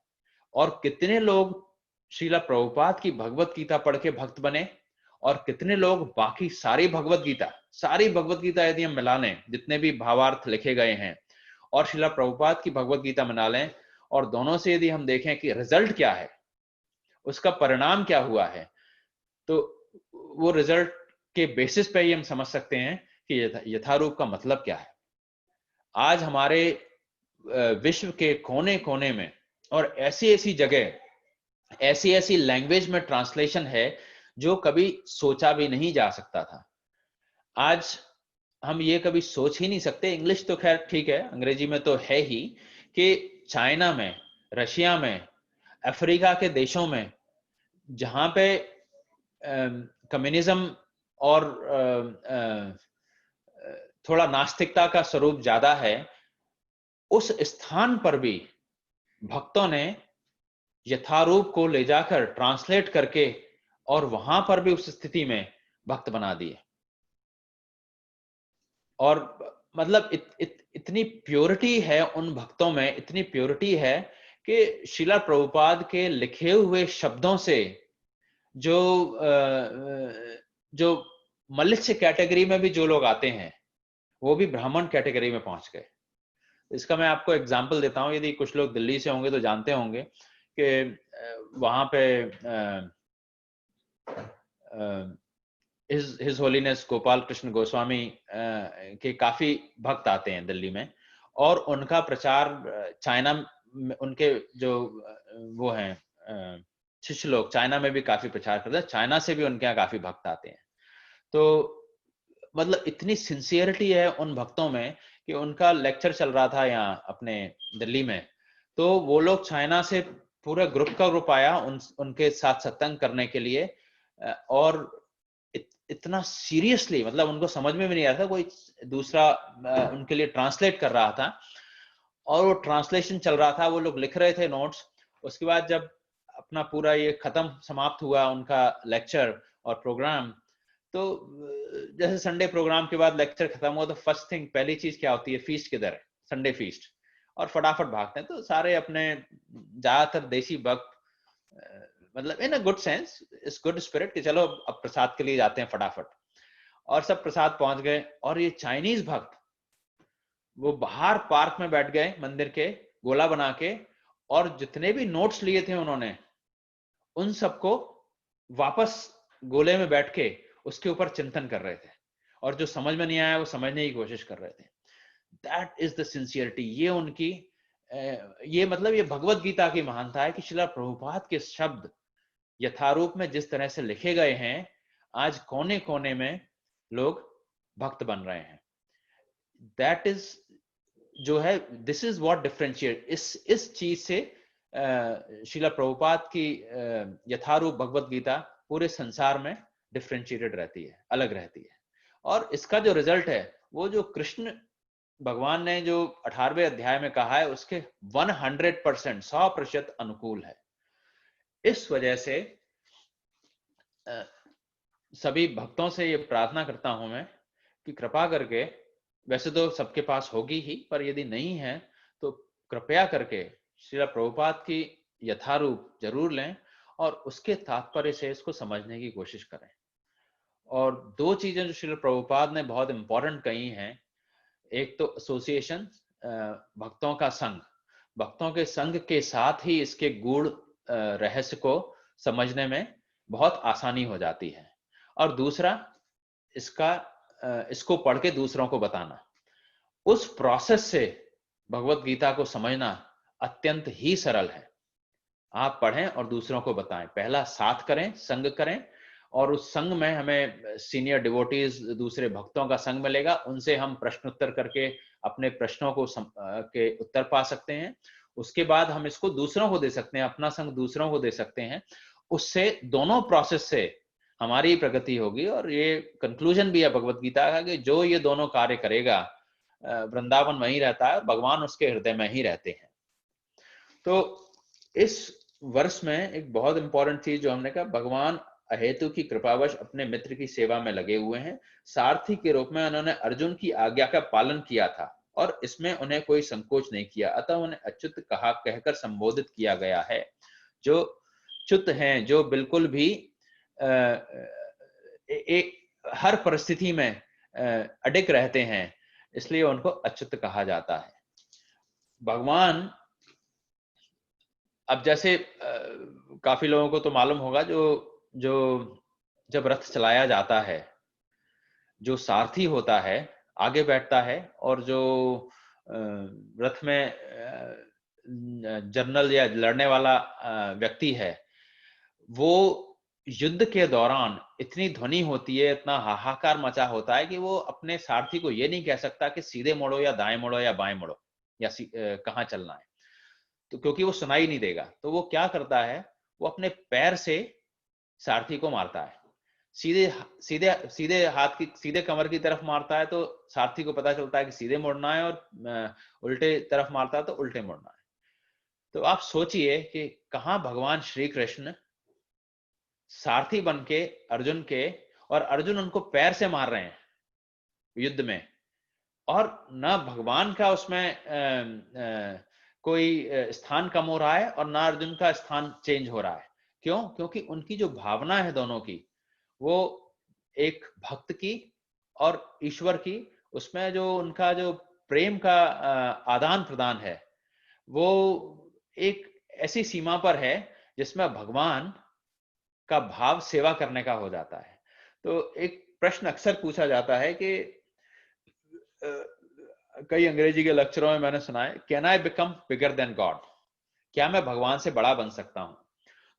और कितने लोग श्रीला प्रभुपाद की भगवत गीता पढ़ के भक्त बने, और कितने लोग बाकी सारी भगवत गीता यदि हम मिला लें, जितने भी भावार्थ लिखे गए हैं, और श्रीला प्रभुपाद की भगवत गीता मिला लें, और दोनों से यदि हम देखें कि रिजल्ट क्या है, उसका परिणाम क्या हुआ है, तो वो रिजल्ट के बेसिस पे ही हम समझ सकते हैं कि यथारूप का मतलब क्या है। आज हमारे विश्व के कोने कोने में और ऐसी ऐसी जगह, ऐसी ऐसी लैंग्वेज में ट्रांसलेशन है जो कभी सोचा भी नहीं जा सकता था। आज हम ये कभी सोच ही नहीं सकते, इंग्लिश तो खैर ठीक है, अंग्रेजी में तो है ही, कि चाइना में, रशिया में, अफ्रीका के देशों में, जहां पे कम्युनिज्म और थोड़ा नास्तिकता का स्वरूप ज्यादा है, उस स्थान पर भी भक्तों ने यथारूप को ले जाकर ट्रांसलेट करके, और वहां पर भी उस स्थिति में भक्त बना दिए। और मतलब इतनी प्योरिटी है उन भक्तों में, इतनी प्योरिटी है कि श्रीला प्रभुपाद के लिखे हुए शब्दों से जो मलिच्छ कैटेगरी में भी जो लोग आते हैं, वो भी ब्राह्मण कैटेगरी में पहुंच गए। इसका मैं आपको एग्जांपल देता हूं, यदि कुछ लोग दिल्ली से होंगे तो जानते होंगे कि वहां पे हिज होलीनेस गोपाल कृष्ण गोस्वामी के काफी भक्त आते हैं दिल्ली में, और उनका प्रचार चाइना में, उनके जो वो हैं शिष्य लोग चाइना में भी काफी प्रचार करते हैं, चाइना से भी उनके यहाँ काफी भक्त आते हैं। तो मतलब इतनी सिंसियरिटी है उन भक्तों में कि उनका लेक्चर चल रहा था यहाँ अपने दिल्ली में, तो वो लोग चाइना से पूरा ग्रुप का ग्रुप आया उनके साथ सत्संग करने के लिए, और इतना सीरियसली, मतलब उनको समझ में भी नहीं आ रहा था, कोई दूसरा उनके लिए ट्रांसलेट कर रहा था, और वो ट्रांसलेशन चल रहा था, वो लोग लिख रहे थे नोट्स। उसके बाद जब अपना पूरा ये खत्म समाप्त हुआ उनका लेक्चर और प्रोग्राम, तो जैसे संडे प्रोग्राम के बाद लेक्चर खत्म हुआ तो फर्स्ट थिंग, पहली चीज क्या होती है, फीस्ट किधर है, संडे फीस्ट, और फटाफट भागते हैं। तो सारे अपने ज्यादातर देसी भक्त, मतलब इन अ गुड सेंस, इस गुड स्पिरिट कि चलो अब प्रसाद के लिए जाते हैं फटाफट, और सब प्रसाद पहुंच गए। और ये चाइनीज भक्त वो बाहर पार्क में बैठ गए मंदिर के, गोला बना के, और जितने भी नोट्स लिए थे उन्होंने उन सबको वापस गोले में बैठ के उसके ऊपर चिंतन कर रहे थे, और जो समझ में नहीं आया वो समझने की कोशिश कर रहे थे। That is the sincerity. ये उनकी ये मतलब ये भगवत गीता की महानता है कि श्रील प्रभुपाद के शब्द यथारूप में जिस तरह से लिखे गए हैं, आज कोने कोने में लोग भक्त बन रहे हैं। दैट इज जो है, दिस इज व्हाट डिफरेंशिएट, इस चीज से श्रील प्रभुपाद की यथारूप भगवत गीता पूरे संसार में डिफरेंशिएटेड रहती है, अलग रहती है। और इसका जो रिजल्ट है, वो जो कृष्ण भगवान ने जो 18वें अध्याय में कहा है, उसके 100%, 100% अनुकूल है। इस वजह से सभी भक्तों से ये प्रार्थना करता हूं मैं कि कृपा करके, वैसे तो सबके पास होगी ही, पर यदि नहीं है तो कृपया करके श्रील प्रभुपाद की यथारूप जरूर लें और उसके तात्पर्य से इसको समझने की कोशिश करें। और दो चीजें जो श्रील प्रभुपाद ने बहुत इंपॉर्टेंट कही हैं, एक तो एसोसिएशन, भक्तों का संघ, भक्तों के संघ के साथ ही इसके गूढ़ रहस्य को समझने में बहुत आसानी हो जाती है। और दूसरा, इसको पढ़ के दूसरों को बताना, उस प्रोसेस से भगवत गीता को समझना अत्यंत ही सरल है। आप पढ़ें और दूसरों को बताएं, पहला साथ करें, संग करें, और उस संग में हमें सीनियर डिवोटीज, दूसरे भक्तों का संग मिलेगा, उनसे हम प्रश्न उत्तर करके अपने प्रश्नों को के उत्तर पा सकते हैं। उसके बाद हम इसको दूसरों को दे सकते हैं, अपना संग दूसरों को दे सकते हैं। उससे दोनों प्रोसेस से हमारी प्रगति होगी। और ये कंक्लूजन भी है भगवत गीता का कि जो ये दोनों कार्य करेगा, वृंदावन वहीं रहता है, भगवान उसके हृदय में ही रहते हैं। तो इस वर्ष में एक बहुत इंपॉर्टेंट चीज जो हमने कहा, भगवान अहेतु की कृपावश अपने मित्र की सेवा में लगे हुए हैं। सारथी के रूप में उन्होंने अर्जुन की आज्ञा का पालन किया था और इसमें उन्हें कोई संकोच नहीं किया, अतः उन्हें अच्युत कहा कहकर संबोधित किया गया है। जो च्युत हैं, जो बिल्कुल भी हर परिस्थिति में अडिग रहते हैं, इसलिए उनको अच्युत कहा जाता है। भगवान, अब जैसे काफी लोगों को तो मालूम होगा, जो जब रथ चलाया जाता है, जो सारथी होता है आगे बैठता है, और जो रथ में जनरल या लड़ने वाला व्यक्ति है, वो युद्ध के दौरान इतनी ध्वनि होती है, इतना हाहाकार मचा होता है कि वो अपने सारथी को ये नहीं कह सकता कि सीधे मोड़ो या दाएं मोड़ो या बाएं मोड़ो या कहाँ चलना है, तो क्योंकि वो सुनाई नहीं देगा। तो वो क्या करता है, वो अपने पैर से सारथी को मारता है, सीधे सीधे सीधे हाथ की, सीधे कमर की तरफ मारता है तो सारथी को पता चलता है कि सीधे मुड़ना है, और उल्टे तरफ मारता है तो उल्टे मुड़ना है। तो आप सोचिए कि कहां भगवान श्री कृष्ण सारथी बन के अर्जुन के, और अर्जुन उनको पैर से मार रहे हैं युद्ध में, और ना भगवान का उसमें कोई स्थान कम हो रहा है और ना अर्जुन का स्थान चेंज हो रहा है। क्यों? क्योंकि उनकी जो भावना है दोनों की, वो एक भक्त की और ईश्वर की, उसमें जो उनका जो प्रेम का आदान प्रदान है, वो एक ऐसी सीमा पर है जिसमें भगवान का भाव सेवा करने का हो जाता है। तो एक प्रश्न अक्सर पूछा जाता है कि कई अंग्रेजी के लेक्चरों में मैंने सुना है, can I become bigger than God, क्या मैं भगवान से बड़ा बन सकता हूँ?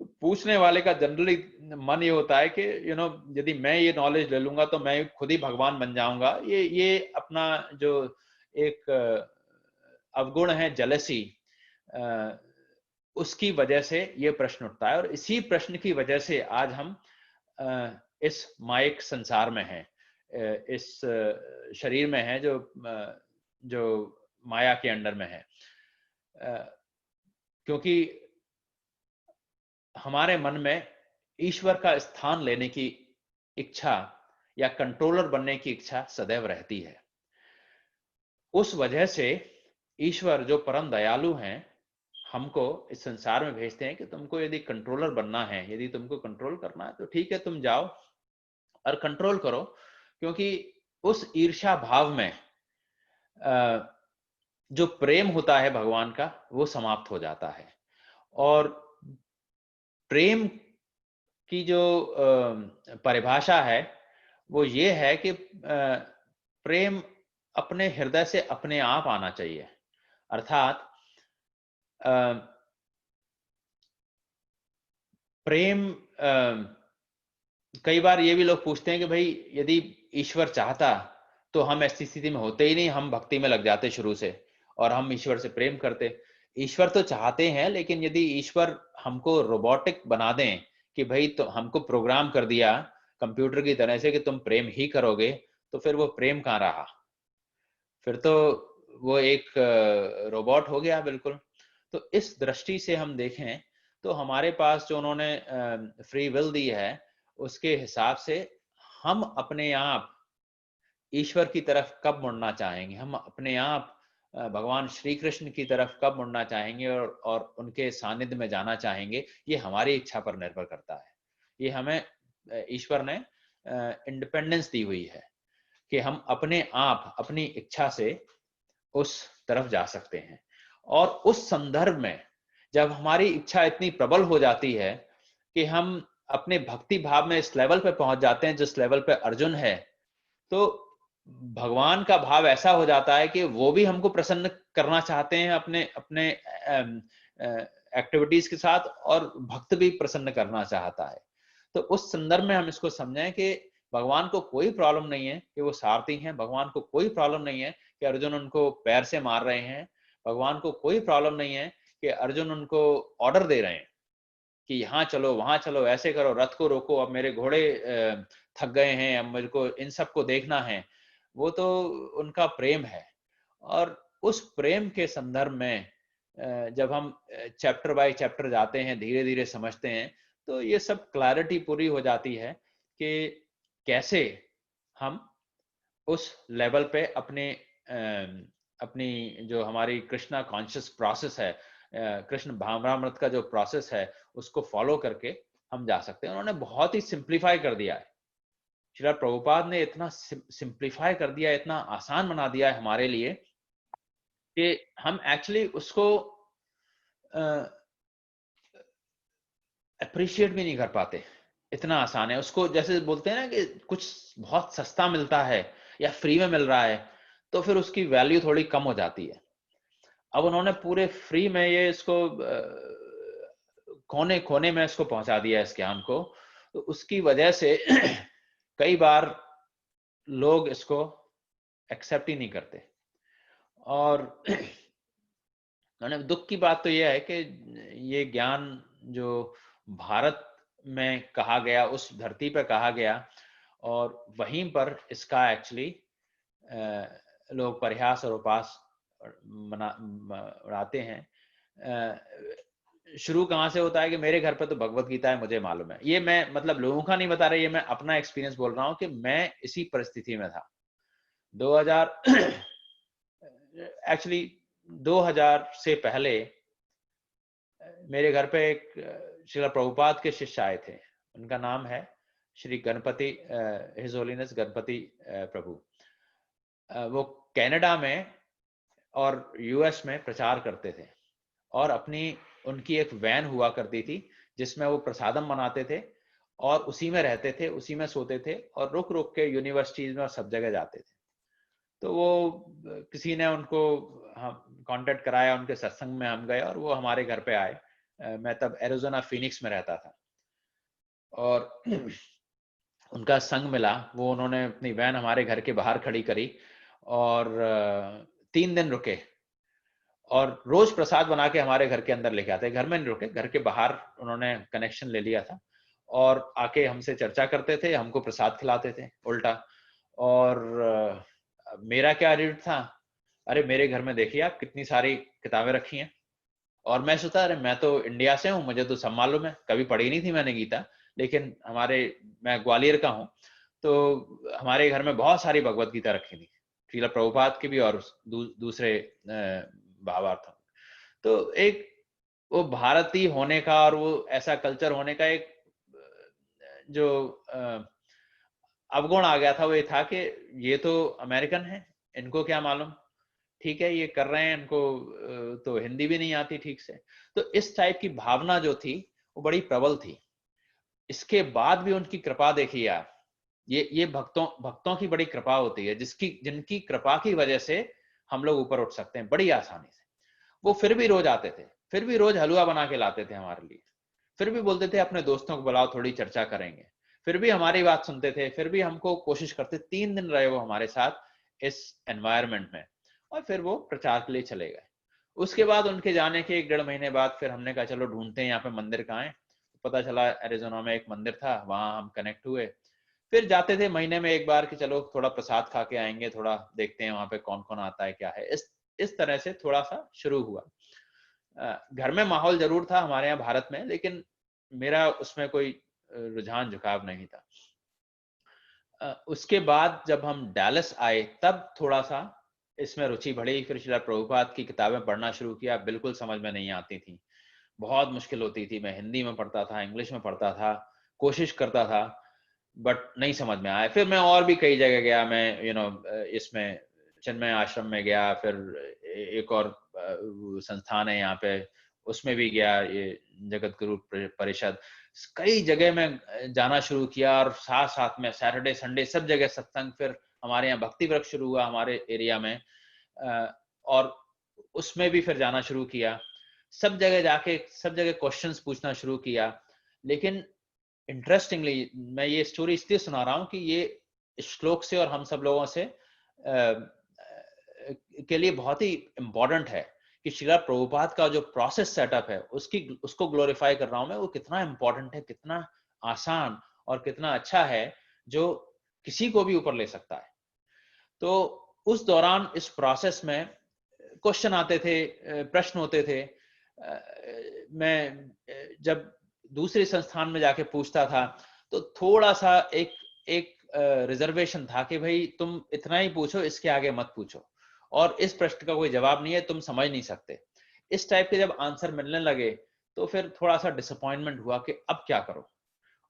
पूछने वाले का जनरली मन ये होता है कि यदि मैं ये नॉलेज ले लूंगा तो मैं खुद ही भगवान बन जाऊंगा। ये अपना जो एक अवगुण है जेलसी, उसकी वजह से ये प्रश्न उठता है। और इसी प्रश्न की वजह से आज हम इस माइक संसार में हैं, इस शरीर में है जो माया के अंडर में है, क्योंकि हमारे मन में ईश्वर का स्थान लेने की इच्छा या कंट्रोलर बनने की इच्छा सदैव रहती है। उस वजह से ईश्वर जो परम दयालु हैं हमको इस संसार में भेजते हैं कि तुमको यदि कंट्रोलर बनना है, यदि तुमको कंट्रोल करना है तो ठीक है, तुम जाओ और कंट्रोल करो, क्योंकि उस ईर्ष्या भाव में जो प्रेम होता है भगवान का वो समाप्त हो जाता है। और प्रेम की जो परिभाषा है वो ये है कि प्रेम अपने हृदय से अपने आप आना चाहिए। अर्थात प्रेम, कई बार ये भी लोग पूछते हैं कि भाई यदि ईश्वर चाहता तो हम ऐसी स्थिति में होते ही नहीं, हम भक्ति में लग जाते शुरू से और हम ईश्वर से प्रेम करते। ईश्वर तो चाहते हैं, लेकिन यदि ईश्वर हमको रोबोटिक बना दें कि भाई तो हमको प्रोग्राम कर दिया कंप्यूटर की तरह से कि तुम प्रेम ही करोगे, तो फिर वो प्रेम कहाँ रहा? फिर तो वो एक रोबोट हो गया बिल्कुल। तो इस दृष्टि से हम देखें तो हमारे पास जो उन्होंने फ्री विल दी है उसके हिसाब से हम अपने आप ईश्वर की तरफ कब मुड़ना चाहेंगे, हम अपने आप भगवान श्री कृष्ण की तरफ कब मुड़ना चाहेंगे और उनके सानिध्य में जाना चाहेंगे, ये हमारी इच्छा पर निर्भर करता है। ये हमें ईश्वर ने इंडिपेंडेंस दी हुई है कि हम अपने आप अपनी इच्छा से उस तरफ जा सकते हैं। और उस संदर्भ में जब हमारी इच्छा इतनी प्रबल हो जाती है कि हम अपने भक्ति भाव में इस लेवल पे पहुंच जाते हैं जिस लेवल पे अर्जुन है, तो भगवान का भाव ऐसा हो जाता है कि वो भी हमको प्रसन्न करना चाहते हैं अपने अपने एक्टिविटीज के साथ, और भक्त भी प्रसन्न करना चाहता है। तो उस संदर्भ में हम इसको समझें कि भगवान को कोई प्रॉब्लम नहीं है कि वो सारथी हैं, भगवान को कोई प्रॉब्लम नहीं है कि अर्जुन उनको पैर से मार रहे हैं, भगवान को कोई प्रॉब्लम नहीं है कि अर्जुन उनको ऑर्डर दे रहे हैं कि यहाँ चलो वहां चलो, ऐसे करो, रथ को रोको, अब मेरे घोड़े थक गए हैं, अब मेरे को इन सबको देखना है। वो तो उनका प्रेम है। और उस प्रेम के संदर्भ में जब हम चैप्टर बाय चैप्टर जाते हैं, धीरे धीरे समझते हैं, तो ये सब क्लैरिटी पूरी हो जाती है कि कैसे हम उस लेवल पे अपनी जो हमारी कृष्णा कॉन्शियस प्रोसेस है, कृष्ण भावनामृत का जो प्रोसेस है, उसको फॉलो करके हम जा सकते हैं। उन्होंने बहुत ही सिंप्लीफाई कर दिया है। श्रील प्रभुपाद ने इतना सिंप्लीफाई कर दिया, इतना आसान बना दिया है हमारे लिए कि हम एक्चुअली उसको अप्रिशिएट भी नहीं कर पाते। इतना आसान है उसको, जैसे बोलते हैं ना कि कुछ बहुत सस्ता मिलता है या फ्री में मिल रहा है तो फिर उसकी वैल्यू थोड़ी कम हो जाती है। अब उन्होंने पूरे फ्री में ये इसको कोने कोने में इसको पहुंचा दिया इस ज्ञान को, तो उसकी वजह से कई बार लोग इसको एक्सेप्ट ही नहीं करते। और दुख की बात तो यह है कि ये ज्ञान जो भारत में कहा गया, उस धरती पर कहा गया, और वहीं पर इसका एक्चुअली लोग परिहास और उपास उड़ाते हैं। शुरू कहाँ से होता है कि मेरे घर पे तो भगवत गीता है, मुझे मालूम है। ये मैं मतलब लोगों का नहीं बता रहा, ये मैं अपना एक्सपीरियंस बोल रहा हूँ कि मैं इसी परिस्थिति में था 2000 से पहले मेरे घर पे एक श्रील प्रभुपाद के शिष्य आए थे। उनका नाम है श्री गणपति, हिज होलीनेस गणपति प्रभु। वो कनाडा में और यूएस में प्रचार करते थे और उनकी एक वैन हुआ करती थी जिसमें वो प्रसादम बनाते थे और उसी में रहते थे, उसी में सोते थे और रुक रुक के यूनिवर्सिटीज में और सब जगह जाते थे। तो वो किसी ने उनको कांटेक्ट कराया, उनके सत्संग में हम गए और वो हमारे घर पे आए। मैं तब एरिज़ोना फीनिक्स में रहता था और उनका संग मिला। वो उन्होंने अपनी वैन हमारे घर के बाहर खड़ी करी और 3 दिन रुके और रोज प्रसाद बना के हमारे घर के अंदर लेके आते। घर में नहीं रुके, घर के बाहर उन्होंने कनेक्शन ले लिया था और आके हमसे चर्चा करते थे, हमको प्रसाद खिलाते थे उल्टा। और मेरा क्या रीड था, अरे मेरे घर में देखिए आप कितनी सारी किताबें रखी हैं। और मैं सोचा अरे मैं तो इंडिया से हूँ, मुझे तो सब मालूम है, कभी पढ़ी नहीं थी मैंने गीता, लेकिन मैं ग्वालियर का हूँ, तो हमारे घर में बहुत सारी भगवत गीता रखी थी, श्रील प्रभुपाद की भी और दूसरे भावार्थों। तो एक वो भारतीय होने का और वो ऐसा कल्चर होने का एक जो अवगुण आ गया था, वो ये था कि ये तो अमेरिकन है, इनको क्या मालूम, ठीक है ये कर रहे हैं, इनको तो हिंदी भी नहीं आती ठीक से। तो इस टाइप की भावना जो थी वो बड़ी प्रबल थी। इसके बाद भी उनकी कृपा देखिए यार, ये भक्तों की बड़ी कृपा होती है, जिनकी कृपा की वजह से हम लोग ऊपर उठ सकते हैं बड़ी आसानी से। वो फिर भी रोज आते थे, फिर भी रोज हलवा बना के लाते थे हमारे लिए, फिर भी बोलते थे अपने दोस्तों को बुलाओ थोड़ी चर्चा करेंगे, फिर भी हमारी बात सुनते थे, फिर भी हमको कोशिश करते। 3 दिन रहे वो हमारे साथ इस एनवायरनमेंट में और फिर वो प्रचार के लिए चले गए। उसके बाद उनके जाने के 1 डेढ़ महीने बाद फिर हमने कहा चलो ढूंढते हैं यहाँ पे मंदिर कहाँ है। पता चला एरिज़ोना में एक मंदिर था, वहां हम कनेक्ट हुए। फिर जाते थे महीने में एक बार कि चलो थोड़ा प्रसाद खा के आएंगे, थोड़ा देखते हैं वहां पे कौन कौन आता है क्या है। इस तरह से थोड़ा सा शुरू हुआ। घर में माहौल जरूर था हमारे यहाँ भारत में, लेकिन मेरा उसमें कोई रुझान झुकाव नहीं था। उसके बाद जब हम डैलस आए तब थोड़ा सा इसमें रुचि बढ़ी। फिर श्रील प्रभुपाद की किताबें पढ़ना शुरू किया। बिल्कुल समझ में नहीं आती थी, बहुत मुश्किल होती थी। मैं हिंदी में पढ़ता था, इंग्लिश में पढ़ता था, कोशिश करता था, बट नहीं समझ में आया। फिर मैं और भी कई जगह गया, मैं इसमें चिन्मय आश्रम में गया, फिर एक और संस्थान है यहाँ पे, उसमें भी गया, ये जगत गुरु परिषद। कई जगह में जाना शुरू किया और साथ साथ में सैटरडे संडे सब जगह सत्संग। फिर हमारे यहाँ भक्ति वृक्ष शुरू हुआ हमारे एरिया में, और उसमें भी फिर जाना शुरू किया। सब जगह जाके सब जगह क्वेश्चंस पूछना शुरू किया। लेकिन इंटरेस्टिंगली मैं ये स्टोरी इसलिए सुना रहा हूँ कि ये श्लोक से और हम सब लोगों से के लिए बहुत ही इंपॉर्टेंट है कि श्रील प्रभुपाद का जो प्रोसेस सेटअप है उसको ग्लोरीफाई कर रहा हूं मैं। वो कितना इंपॉर्टेंट है, कितना आसान और कितना अच्छा है, जो किसी को भी ऊपर ले सकता है। तो उस दौरान इस प्रोसेस में क्वेश्चन आते थे, प्रश्न होते थे। मैं जब दूसरे संस्थान में जाके पूछता था तो थोड़ा सा एक रिजर्वेशन था कि भाई तुम इतना ही पूछो, इसके आगे मत पूछो, और इस प्रश्न का कोई जवाब नहीं है, तुम समझ नहीं सकते। इस टाइप के जब आंसर मिलने लगे तो फिर थोड़ा सा डिसअपॉइंटमेंट हुआ कि अब क्या करो।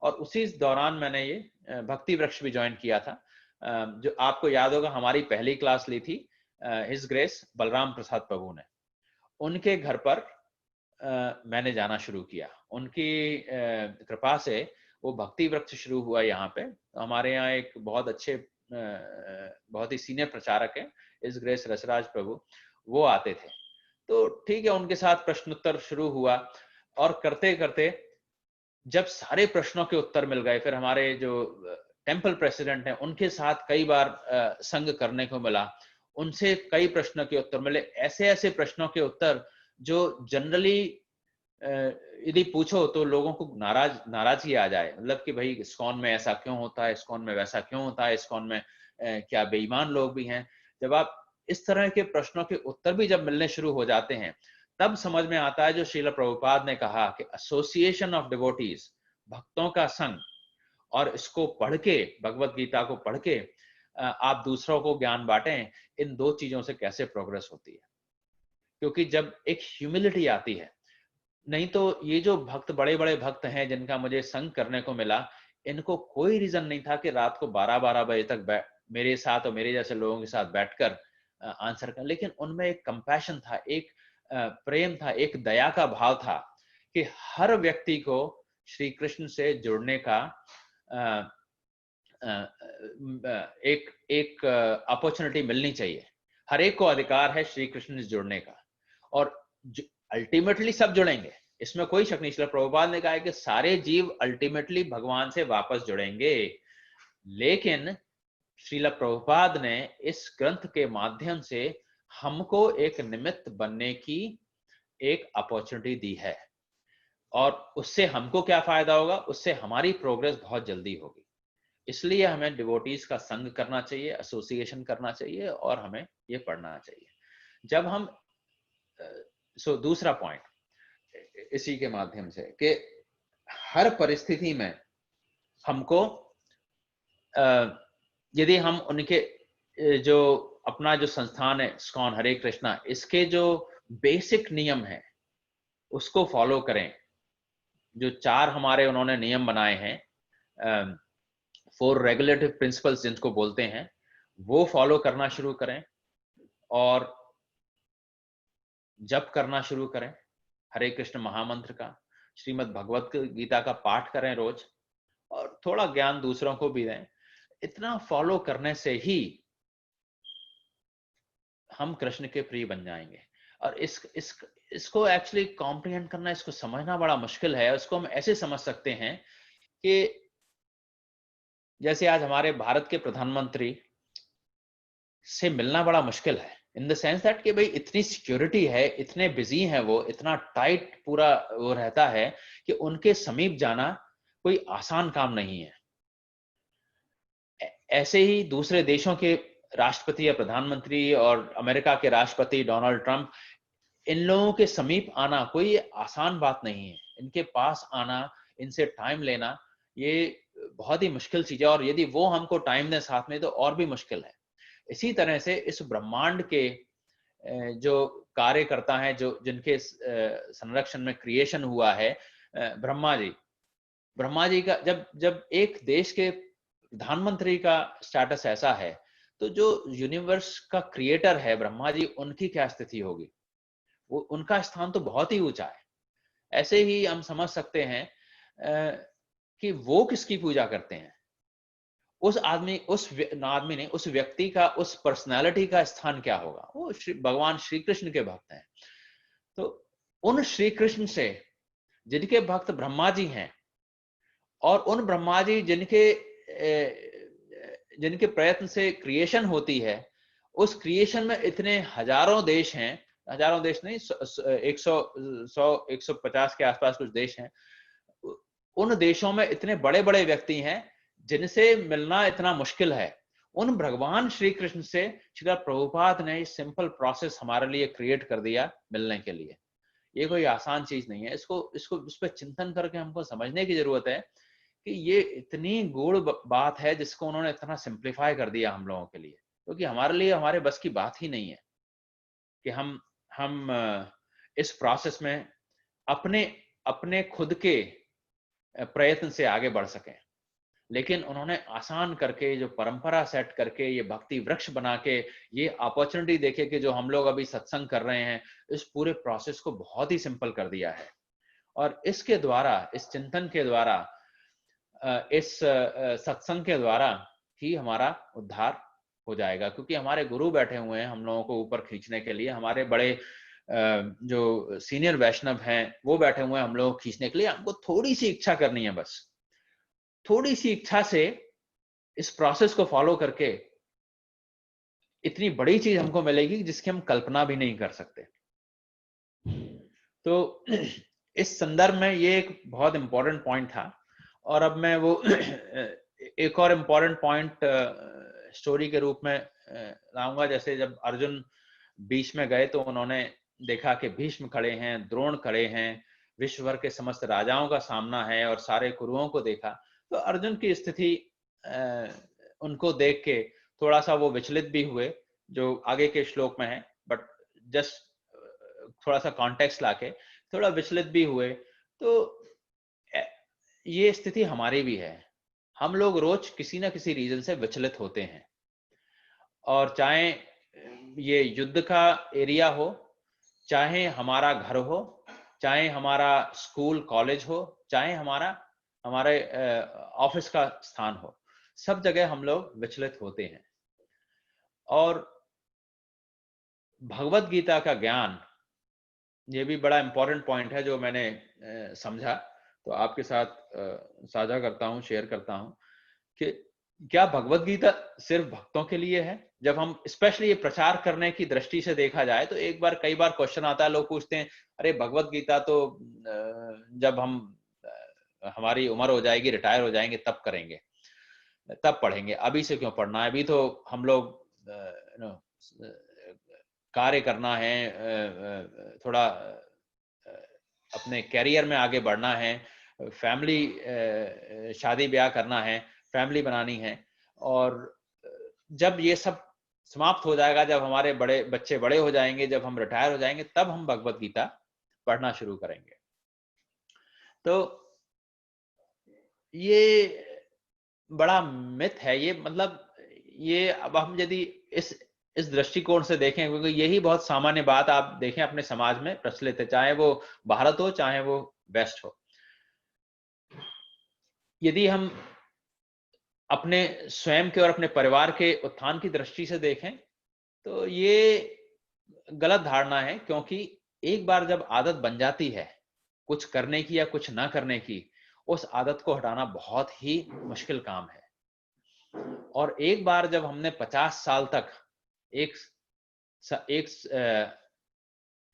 और उसी दौरान मैंने ये भक्ति वृक्ष भी ज्वाइन किया था। जो आपको याद होगा हमारी पहली क्लास ली थी हिज ग्रेस बलराम प्रसाद प्रभु ने। उनके घर पर मैंने जाना शुरू किया। उनकी कृपा से वो भक्ति वृक्ष शुरू हुआ यहाँ पे। हमारे यहाँ एक बहुत अच्छे बहुत ही सीनियर प्रचारक है इस ग्रेस रसराज प्रभु, वो आते थे। तो ठीक है, उनके साथ प्रश्नोत्तर शुरू हुआ और करते करते जब सारे प्रश्नों के उत्तर मिल गए, फिर हमारे जो टेम्पल प्रेसिडेंट हैं उनके साथ कई बार संग करने को मिला। उनसे कई प्रश्नों के उत्तर मिले, ऐसे ऐसे प्रश्नों के उत्तर जो जनरली यदि पूछो तो लोगों को नाराजगी आ जाए। मतलब कि भाई इस्कॉन में ऐसा क्यों होता है, इस्कॉन में वैसा क्यों होता है, इस्कॉन में क्या बेईमान लोग भी हैं। जब आप इस तरह के प्रश्नों के उत्तर भी जब मिलने शुरू हो जाते हैं, तब समझ में आता है जो श्रील प्रभुपाद ने कहा कि एसोसिएशन ऑफ डिवोटीज, भक्तों का संग, और इसको पढ़ के, भगवत गीता को पढ़ के आप दूसरों को ज्ञान बांटें, इन दो चीजों से कैसे प्रोग्रेस होती है। क्योंकि जब एक ह्यूमिलिटी आती है, नहीं तो ये जो भक्त, बड़े बड़े भक्त हैं जिनका मुझे संग करने को मिला, इनको कोई रीजन नहीं था कि रात को 12-12 बजे तक मेरे साथ और मेरे जैसे लोगों के साथ बैठकर आंसर कर। लेकिन उनमें एक कंपैशन था, एक प्रेम था, एक दया का भाव था कि हर व्यक्ति को श्री कृष्ण से जुड़ने का एक एक अपॉर्चुनिटी मिलनी चाहिए। हर एक को अधिकार है श्री कृष्ण से जुड़ने का, और अल्टीमेटली सब जुड़ेंगे, इसमें कोई शक नहीं। श्रील प्रभुपाद ने कहा है कि सारे जीव अल्टीमेटली भगवान से वापस जुड़ेंगे, लेकिन श्रील प्रभुपाद ने इस ग्रंथ के माध्यम से हमको एक निमित्त बनने की एक अपॉर्चुनिटी दी है, और उससे हमको क्या फायदा होगा? उससे हमारी प्रोग्रेस बहुत जल्दी होगी। इसलिए हमें डिवोटीज का संग करना चाहिए, एसोसिएशन करना चाहिए, और हमें ये पढ़ना चाहिए। जब हम दूसरा पॉइंट इसी के माध्यम से कि हर परिस्थिति में हमको यदि हम उनके जो अपना जो संस्थान है इस्कॉन हरे कृष्णा, इसके जो बेसिक नियम है उसको फॉलो करें, जो 4 हमारे उन्होंने नियम बनाए हैं, 4 रेगुलेटिव प्रिंसिपल्स जिनको बोलते हैं, वो फॉलो करना शुरू करें, और जप करना शुरू करें हरे कृष्ण महामंत्र का, श्रीमद् भगवत गीता का पाठ करें रोज, और थोड़ा ज्ञान दूसरों को भी दें। इतना फॉलो करने से ही हम कृष्ण के प्रिय बन जाएंगे। और इसको एक्चुअली कॉम्प्रिहेंड करना, इसको समझना बड़ा मुश्किल है। इसको हम ऐसे समझ सकते हैं कि जैसे आज हमारे भारत के प्रधानमंत्री से मिलना बड़ा मुश्किल है, इन द सेंस दैट कि भाई इतनी सिक्योरिटी है, इतने बिजी हैं वो, इतना टाइट पूरा वो रहता है कि उनके समीप जाना कोई आसान काम नहीं है। ऐसे ही दूसरे देशों के राष्ट्रपति या प्रधानमंत्री और अमेरिका के राष्ट्रपति डोनाल्ड ट्रंप, इन लोगों के समीप आना कोई आसान बात नहीं है। इनके पास आना, इनसे टाइम लेना, ये बहुत ही मुश्किल चीज है, और यदि वो हमको टाइम दें साथ में तो और भी मुश्किल है। इसी तरह से इस ब्रह्मांड के जो कार्यकर्ता हैं, जो जिनके संरक्षण में क्रिएशन हुआ है, ब्रह्मा जी का जब एक देश के प्रधानमंत्री का स्टेटस ऐसा है, तो जो यूनिवर्स का क्रिएटर है ब्रह्मा जी, उनकी क्या स्थिति होगी? वो उनका स्थान तो बहुत ही ऊंचा है। ऐसे ही हम समझ सकते हैं कि वो किसकी पूजा करते हैं। उस आदमी ने, उस व्यक्ति का, उस पर्सनालिटी का स्थान क्या होगा? वो भगवान श्री कृष्ण के भक्त हैं। तो उन श्री कृष्ण से जिनके भक्त ब्रह्मा जी हैं, और उन ब्रह्मा जी जिनके प्रयत्न से क्रिएशन होती है, उस क्रिएशन में इतने हजारों देश हैं, हजारों देश नहीं, 150 के आसपास कुछ देश हैं। उन देशों में इतने बड़े बड़े व्यक्ति हैं जिनसे मिलना इतना मुश्किल है। उन भगवान श्री कृष्ण से श्रील प्रभुपाद ने सिंपल प्रोसेस हमारे लिए क्रिएट कर दिया मिलने के लिए। ये कोई आसान चीज नहीं है। इसको उस पर चिंतन करके हमको समझने की जरूरत है कि ये इतनी गूढ़ बात है जिसको उन्होंने इतना सिंप्लीफाई कर दिया हम लोगों के लिए, क्योंकि हमारे लिए हमारे बस की बात ही नहीं है कि हम इस प्रोसेस में अपने खुद के प्रयत्न से आगे बढ़ सकें। लेकिन उन्होंने आसान करके, जो परंपरा सेट करके, ये भक्ति वृक्ष बना के, ये अपॉर्चुनिटी देखे कि जो हम लोग अभी सत्संग कर रहे हैं, इस पूरे प्रोसेस को बहुत ही सिंपल कर दिया है। और इसके द्वारा, इस चिंतन के द्वारा, इस सत्संग के द्वारा ही हमारा उद्धार हो जाएगा, क्योंकि हमारे गुरु बैठे हुए हैं हम लोगों को ऊपर खींचने के लिए। हमारे बड़े जो सीनियर वैष्णव हैं वो बैठे हुए हैं हम लोगों को खींचने के लिए। हमको थोड़ी सी इच्छा करनी है, बस थोड़ी सी इच्छा से इस प्रोसेस को फॉलो करके इतनी बड़ी चीज हमको मिलेगी जिसकी हम कल्पना भी नहीं कर सकते। तो इस संदर्भ में ये एक बहुत इंपॉर्टेंट पॉइंट था। और अब मैं वो एक और इम्पोर्टेंट पॉइंट स्टोरी के रूप में लाऊंगा। जैसे जब अर्जुन बीच में गए तो उन्होंने देखा कि भीष्म खड़े हैं, द्रोण खड़े हैं, विश्व भर के समस्त राजाओं का सामना है, और सारे कुरुओं को देखा। तो अर्जुन की स्थिति उनको देख के थोड़ा सा वो विचलित भी हुए, जो आगे के श्लोक में है, बट जस्ट थोड़ा सा कॉन्टेक्स्ट लाके थोड़ा विचलित भी हुए। तो ये स्थिति हमारी भी है। हम लोग रोज किसी ना किसी रीजन से विचलित होते हैं, और चाहे ये युद्ध का एरिया हो, चाहे हमारा घर हो, चाहे हमारा स्कूल कॉलेज हो, चाहे हमारे ऑफिस का स्थान हो, सब जगह हम लोग विचलित होते हैं। और भगवत गीता का ज्ञान, ये भी बड़ा इंपॉर्टेंट पॉइंट है जो मैंने समझा, तो आपके साथ साझा करता हूँ, शेयर करता हूँ कि क्या भगवत गीता सिर्फ भक्तों के लिए है? जब हम स्पेशली ये प्रचार करने की दृष्टि से देखा जाए तो कई बार क्वेश्चन आता है, लोग पूछते हैं अरे भगवत गीता तो जब हम हमारी उम्र हो जाएगी, रिटायर हो जाएंगे तब करेंगे, तब पढ़ेंगे, अभी से क्यों पढ़ना है? अभी तो हम लोग कार्य करना है, थोड़ा अपने कैरियर में आगे बढ़ना है, फैमिली, शादी ब्याह करना है, फैमिली बनानी है। और जब ये सब समाप्त हो जाएगा, जब हमारे बच्चे बड़े हो जाएंगे, जब हम रिटायर हो जाएंगे, तब हम भगवत गीता पढ़ना शुरू करेंगे। तो ये बड़ा मिथ है ये, मतलब ये अब हम यदि इस दृष्टिकोण से देखें, क्योंकि यही बहुत सामान्य बात आप देखें अपने समाज में प्रचलित है, चाहे वो भारत हो चाहे वो वेस्ट हो। यदि हम अपने स्वयं के और अपने परिवार के उत्थान की दृष्टि से देखें तो ये गलत धारणा है, क्योंकि एक बार जब आदत बन जाती है कुछ करने की या कुछ ना करने की, उस आदत को हटाना बहुत ही मुश्किल काम है। और एक बार जब हमने 50 साल तक एक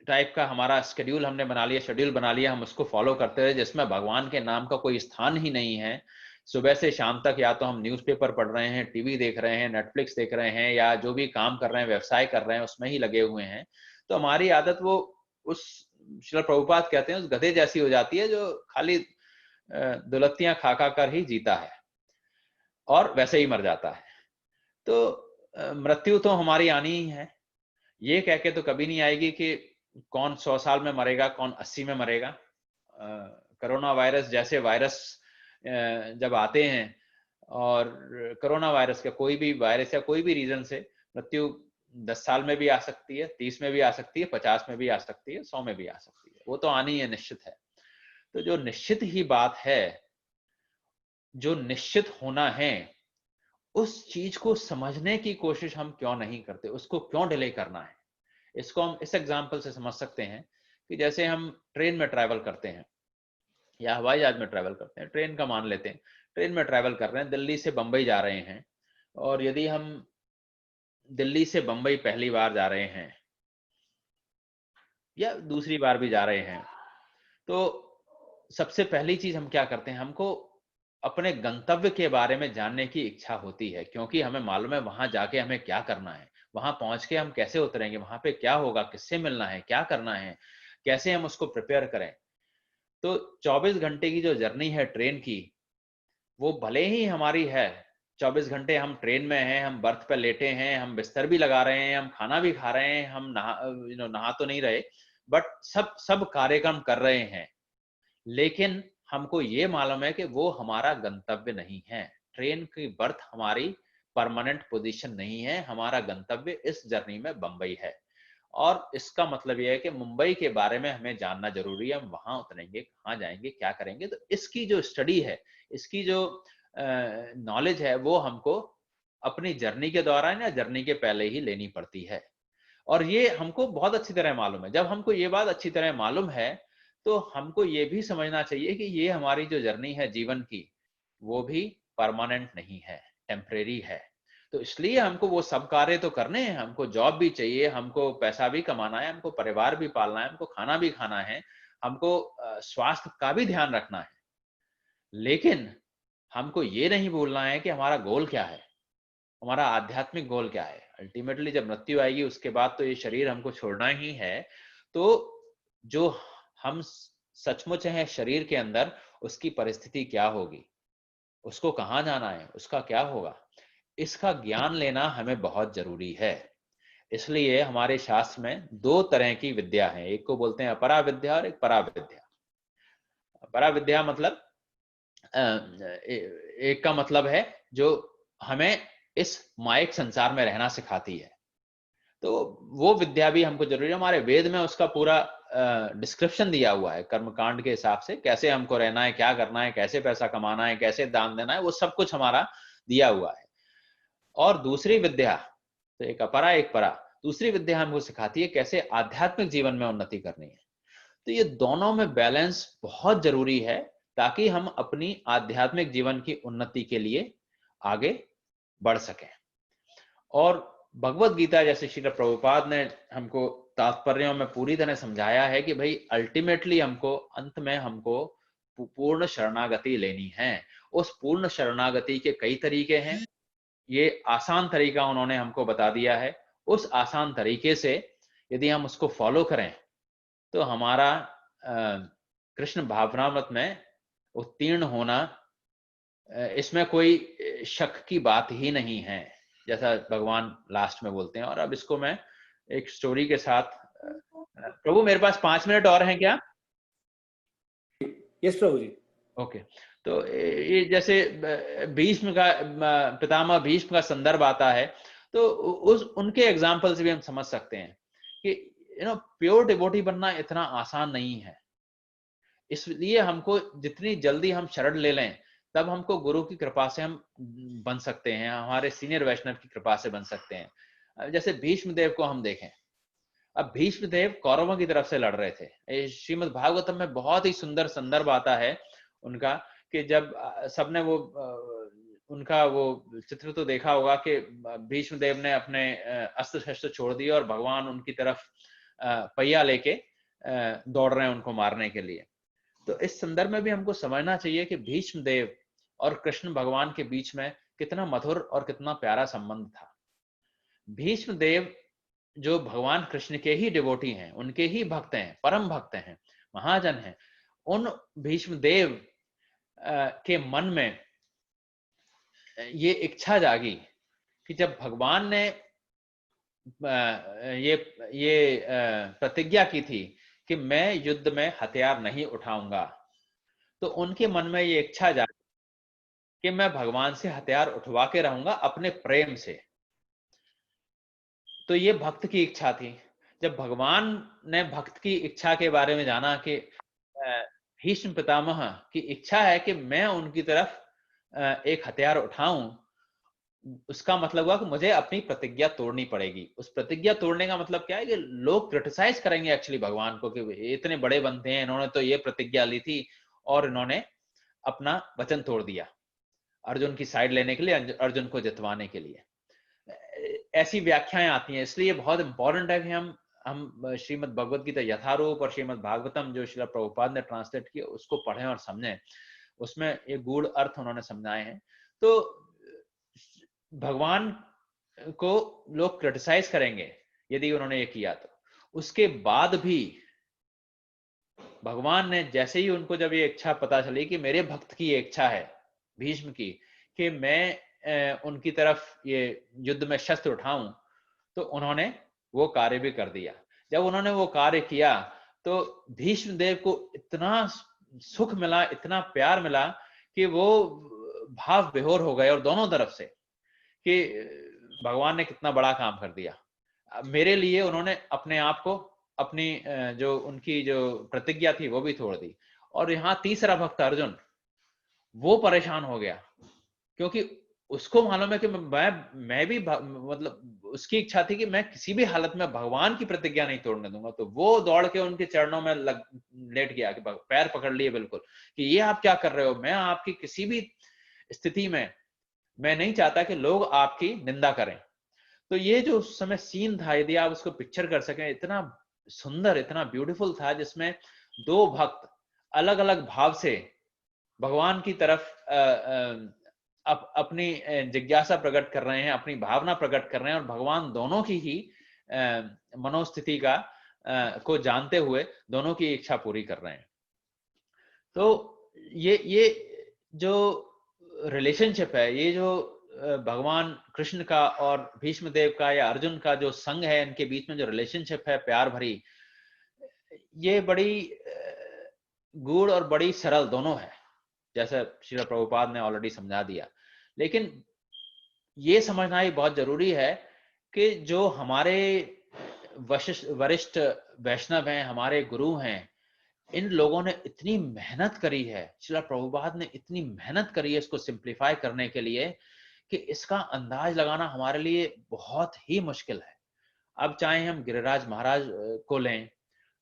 टाइप का हमारा शेड्यूल बना लिया, हम उसको फॉलो करते रहे, जिसमें भगवान के नाम का कोई स्थान ही नहीं है। सुबह से शाम तक या तो हम न्यूज़पेपर पढ़ रहे हैं, टीवी देख रहे हैं, नेटफ्लिक्स देख रहे हैं, या जो भी काम कर रहे हैं, व्यवसाय कर रहे हैं, उसमें ही लगे हुए हैं। तो हमारी आदत वो उस श्रील प्रभुपाद कहते हैं उस गधे जैसी हो जाती है जो खाली दुलत्तियां खा खा कर ही जीता है और वैसे ही मर जाता है। तो मृत्यु तो हमारी आनी ही है, ये कह के तो कभी नहीं आएगी कि कौन 100 साल में मरेगा, कौन 80 में मरेगा। कोरोना वायरस जैसे वायरस जब आते हैं, और कोरोना वायरस का कोई भी वायरस या कोई भी रीजन से मृत्यु 10 साल में भी आ सकती है, 30 में भी आ सकती है, 50 में भी आ सकती है, 100 में भी आ सकती है, वो तो आनी है, निश्चित है। तो जो निश्चित ही बात है, जो निश्चित होना है, उस चीज को समझने की कोशिश हम क्यों नहीं करते, उसको क्यों डिले करना है? इसको हम इस एग्जाम्पल से समझ सकते हैं कि जैसे हम ट्रेन में ट्रैवल करते हैं या हवाई जहाज में ट्रैवल करते हैं। ट्रेन का मान लेते हैं, ट्रेन में ट्रैवल कर रहे हैं, दिल्ली से बंबई जा रहे हैं, और यदि हम दिल्ली से बंबई पहली बार जा रहे हैं या दूसरी बार भी जा रहे हैं, तो सबसे पहली चीज हम क्या करते हैं, हमको अपने गंतव्य के बारे में जानने की इच्छा होती है, क्योंकि हमें मालूम है वहां जाके हमें क्या करना है, वहां पहुंच के हम कैसे उतरेंगे, वहां पे क्या होगा, किससे मिलना है, क्या करना है, कैसे हम उसको प्रिपेयर करें। तो 24 घंटे की जो जर्नी है ट्रेन की, वो भले ही हमारी है, 24 घंटे हम ट्रेन में हैं, हम बर्थ पे लेटे हैं, हम बिस्तर भी लगा रहे हैं, हम खाना भी खा रहे हैं, हम नहा तो नहीं रहे, बट सब कार्यक्रम कर रहे हैं, लेकिन हमको ये मालूम है कि वो हमारा गंतव्य नहीं है। ट्रेन की बर्थ हमारी परमानेंट पोजीशन नहीं है, हमारा गंतव्य इस जर्नी में बंबई है। और इसका मतलब यह है कि मुंबई के बारे में हमें जानना जरूरी है, हम वहां उतरेंगे, कहाँ जाएंगे, क्या करेंगे। तो इसकी जो स्टडी है, इसकी जो नॉलेज है, वो हमको अपनी जर्नी के दौरान या जर्नी के पहले ही लेनी पड़ती है। और ये हमको बहुत अच्छी तरह मालूम है। जब हमको ये बात अच्छी तरह मालूम है, तो हमको ये भी समझना चाहिए कि ये हमारी जो जर्नी है जीवन की, वो भी परमानेंट नहीं है, टेम्परेरी है। तो इसलिए हमको वो सब कार्य तो करने हैं, हमको जॉब भी चाहिए, हमको पैसा भी कमाना है, हमको परिवार भी पालना है, हमको खाना भी खाना है, हमको स्वास्थ्य का भी ध्यान रखना है। लेकिन हमको ये नहीं भूलना है कि हमारा गोल क्या है, हमारा आध्यात्मिक गोल क्या है। अल्टीमेटली जब मृत्यु आएगी उसके बाद तो ये शरीर हमको छोड़ना ही है। तो जो हम सचमुच है शरीर के अंदर, उसकी परिस्थिति क्या होगी, उसको कहाँ जाना है, उसका क्या होगा, इसका ज्ञान लेना हमें बहुत जरूरी है। इसलिए हमारे शास्त्र में 2 तरह की विद्या है, एक को बोलते हैं अपरा विद्या और एक परा विद्या। अपरा विद्या मतलब एक का मतलब है जो हमें इस मायिक संसार में रहना सिखाती है। तो वो विद्या भी हमको जरूरी है। हमारे वेद में उसका पूरा डिस्क्रिप्शन दिया हुआ है, कर्मकांड के हिसाब से कैसे हमको रहना है, क्या करना है, कैसे पैसा कमाना है, कैसे दान देना है, वो सब कुछ हमारा दिया हुआ है। और दूसरी विद्या, तो एक अपरा एक परा, दूसरी विद्या हमको सिखाती है कैसे आध्यात्मिक जीवन में उन्नति करनी है। तो ये दोनों में बैलेंस बहुत जरूरी है ताकि हम अपनी आध्यात्मिक जीवन की उन्नति के लिए आगे बढ़ सकें। और भगवत गीता जैसे श्रील प्रभुपाद ने हमको तात्पर्यों में पूरी तरह समझाया है कि भाई अल्टीमेटली हमको अंत में हमको पूर्ण शरणागति लेनी है। उस पूर्ण शरणागति के कई तरीके हैं, ये आसान तरीका उन्होंने हमको बता दिया है। उस आसान तरीके से यदि हम उसको फॉलो करें तो हमारा कृष्ण भावनामृत में उत्तीर्ण होना, इसमें कोई शक की बात ही नहीं है, जैसा भगवान लास्ट में बोलते हैं। और अब इसको मैं एक स्टोरी के साथ, प्रभु मेरे पास 5 मिनट और हैं क्या? यस प्रभु जी। ओके, तो ये जैसे भीष्म का, पितामह भीष्म का संदर्भ आता है, तो उस उनके एग्जाम्पल से भी हम समझ सकते हैं कि प्योर डिवोटी बनना इतना आसान नहीं है। इसलिए हमको जितनी जल्दी हम शरण ले लें तब हमको गुरु की कृपा से हम बन सकते हैं, हमारे सीनियर वैष्णव की कृपा से बन सकते हैं। जैसे भीष्म देव को हम देखें, अब भीष्म देव कौरवों की तरफ से लड़ रहे थे। श्रीमद् भागवतम में बहुत ही सुंदर संदर्भ आता है उनका, कि जब सबने वो उनका वो चित्र तो देखा होगा कि भीष्म देव ने अपने अस्त्र शस्त्र छोड़ दिए और भगवान उनकी तरफ पहिया लेके दौड़ रहे हैं उनको मारने के लिए। तो इस संदर्भ में भी हमको समझना चाहिए कि भीष्म देव और कृष्ण भगवान के बीच में कितना मधुर और कितना प्यारा संबंध था। भीष्म देव जो भगवान कृष्ण के ही डिवोटी हैं, उनके ही भक्त हैं, परम भक्त हैं, महाजन हैं, उन भीष्म देव के मन में ये इच्छा जागी कि जब भगवान ने ये प्रतिज्ञा की थी कि मैं युद्ध में हथियार नहीं उठाऊंगा, तो उनके मन में ये इच्छा जागी कि मैं भगवान से हथियार उठवा के रहूंगा अपने प्रेम से। तो ये भक्त की इच्छा थी। जब भगवान ने भक्त की इच्छा के बारे में जाना कि भीष्म पितामह की इच्छा है कि मैं उनकी तरफ एक हथियार उठाऊं, उसका मतलब हुआ कि मुझे अपनी प्रतिज्ञा तोड़नी पड़ेगी। उस प्रतिज्ञा तोड़ने का मतलब क्या है कि लोग क्रिटिसाइज करेंगे एक्चुअली भगवान को कि इतने बड़े बनते हैं, इन्होंने तो ये प्रतिज्ञा ली थी और इन्होंने अपना वचन तोड़ दिया अर्जुन की साइड लेने के लिए, अर्जुन को जितवाने के लिए। ऐसी व्याख्याएं आती हैं। इसलिए बहुत इंपॉर्टेंट है कि हम श्रीमद् भगवत गीता यथारूप और श्रीमद् भागवतम जो श्रील प्रभुपाद ने ट्रांसलेट किया उसको पढ़ें और समझें। उसमें एक गूढ़ अर्थ उन्होंने समझाए हैं। तो भगवान को लोग क्रिटिसाइज करेंगे यदि उन्होंने ये किया, तो उसके बाद भी भगवान ने जैसे ही उनको जब ये इच्छा पता चली कि मेरे भक्त की ये इच्छा है भीष्म की कि मैं उनकी तरफ ये युद्ध में शस्त्र उठाऊं, तो उन्होंने वो कार्य भी कर दिया। जब उन्होंने वो कार्य किया तो भीष्म देव को इतना सुख मिला, इतना प्यार मिला कि वो भाव विभोर हो गए और दोनों तरफ से कि भगवान ने कितना बड़ा काम कर दिया मेरे लिए। उन्होंने अपने आप को, अपनी जो उनकी जो प्रतिज्ञा थी वो भी तोड़ दी। और यहाँ तीसरा भक्त अर्जुन, वो परेशान हो गया क्योंकि उसको मालूम है कि मैं भी मतलब उसकी इच्छा थी कि मैं किसी भी हालत में भगवान की प्रतिज्ञा नहीं तोड़ने दूंगा। तो वो दौड़ के उनके चरणों में लेट गया, कि पैर पकड़ लिए बिल्कुल कि ये आप क्या कर रहे हो, मैं आपकी किसी भी स्थिति में मैं नहीं चाहता कि लोग आपकी निंदा करें। तो ये जो उस समय सीन था, यदि आप उसको पिक्चर कर सकें, इतना सुंदर, इतना ब्यूटीफुल था, जिसमें दो भक्त अलग अलग भाव से भगवान की तरफ अपनी जिज्ञासा प्रकट कर रहे हैं, अपनी भावना प्रकट कर रहे हैं, और भगवान दोनों की ही मनोस्थिति को जानते हुए दोनों की इच्छा पूरी कर रहे हैं। तो ये जो रिलेशनशिप है, ये जो भगवान कृष्ण का और भीष्म देव का या अर्जुन का जो संग है, इनके बीच में जो रिलेशनशिप है प्यार भरी, ये बड़ी गूढ़ और बड़ी सरल दोनों है, जैसा श्रील प्रभुपाद ने ऑलरेडी समझा दिया। लेकिन ये समझना ही बहुत जरूरी है कि जो हमारे वरिष्ठ वैष्णव हैं, हमारे गुरु हैं, इन लोगों ने इतनी मेहनत करी है, श्रील प्रभुपाद ने इतनी मेहनत करी है इसको सिंप्लीफाई करने के लिए कि इसका अंदाज लगाना हमारे लिए बहुत ही मुश्किल है। अब चाहे हम गिरिराज महाराज को लें,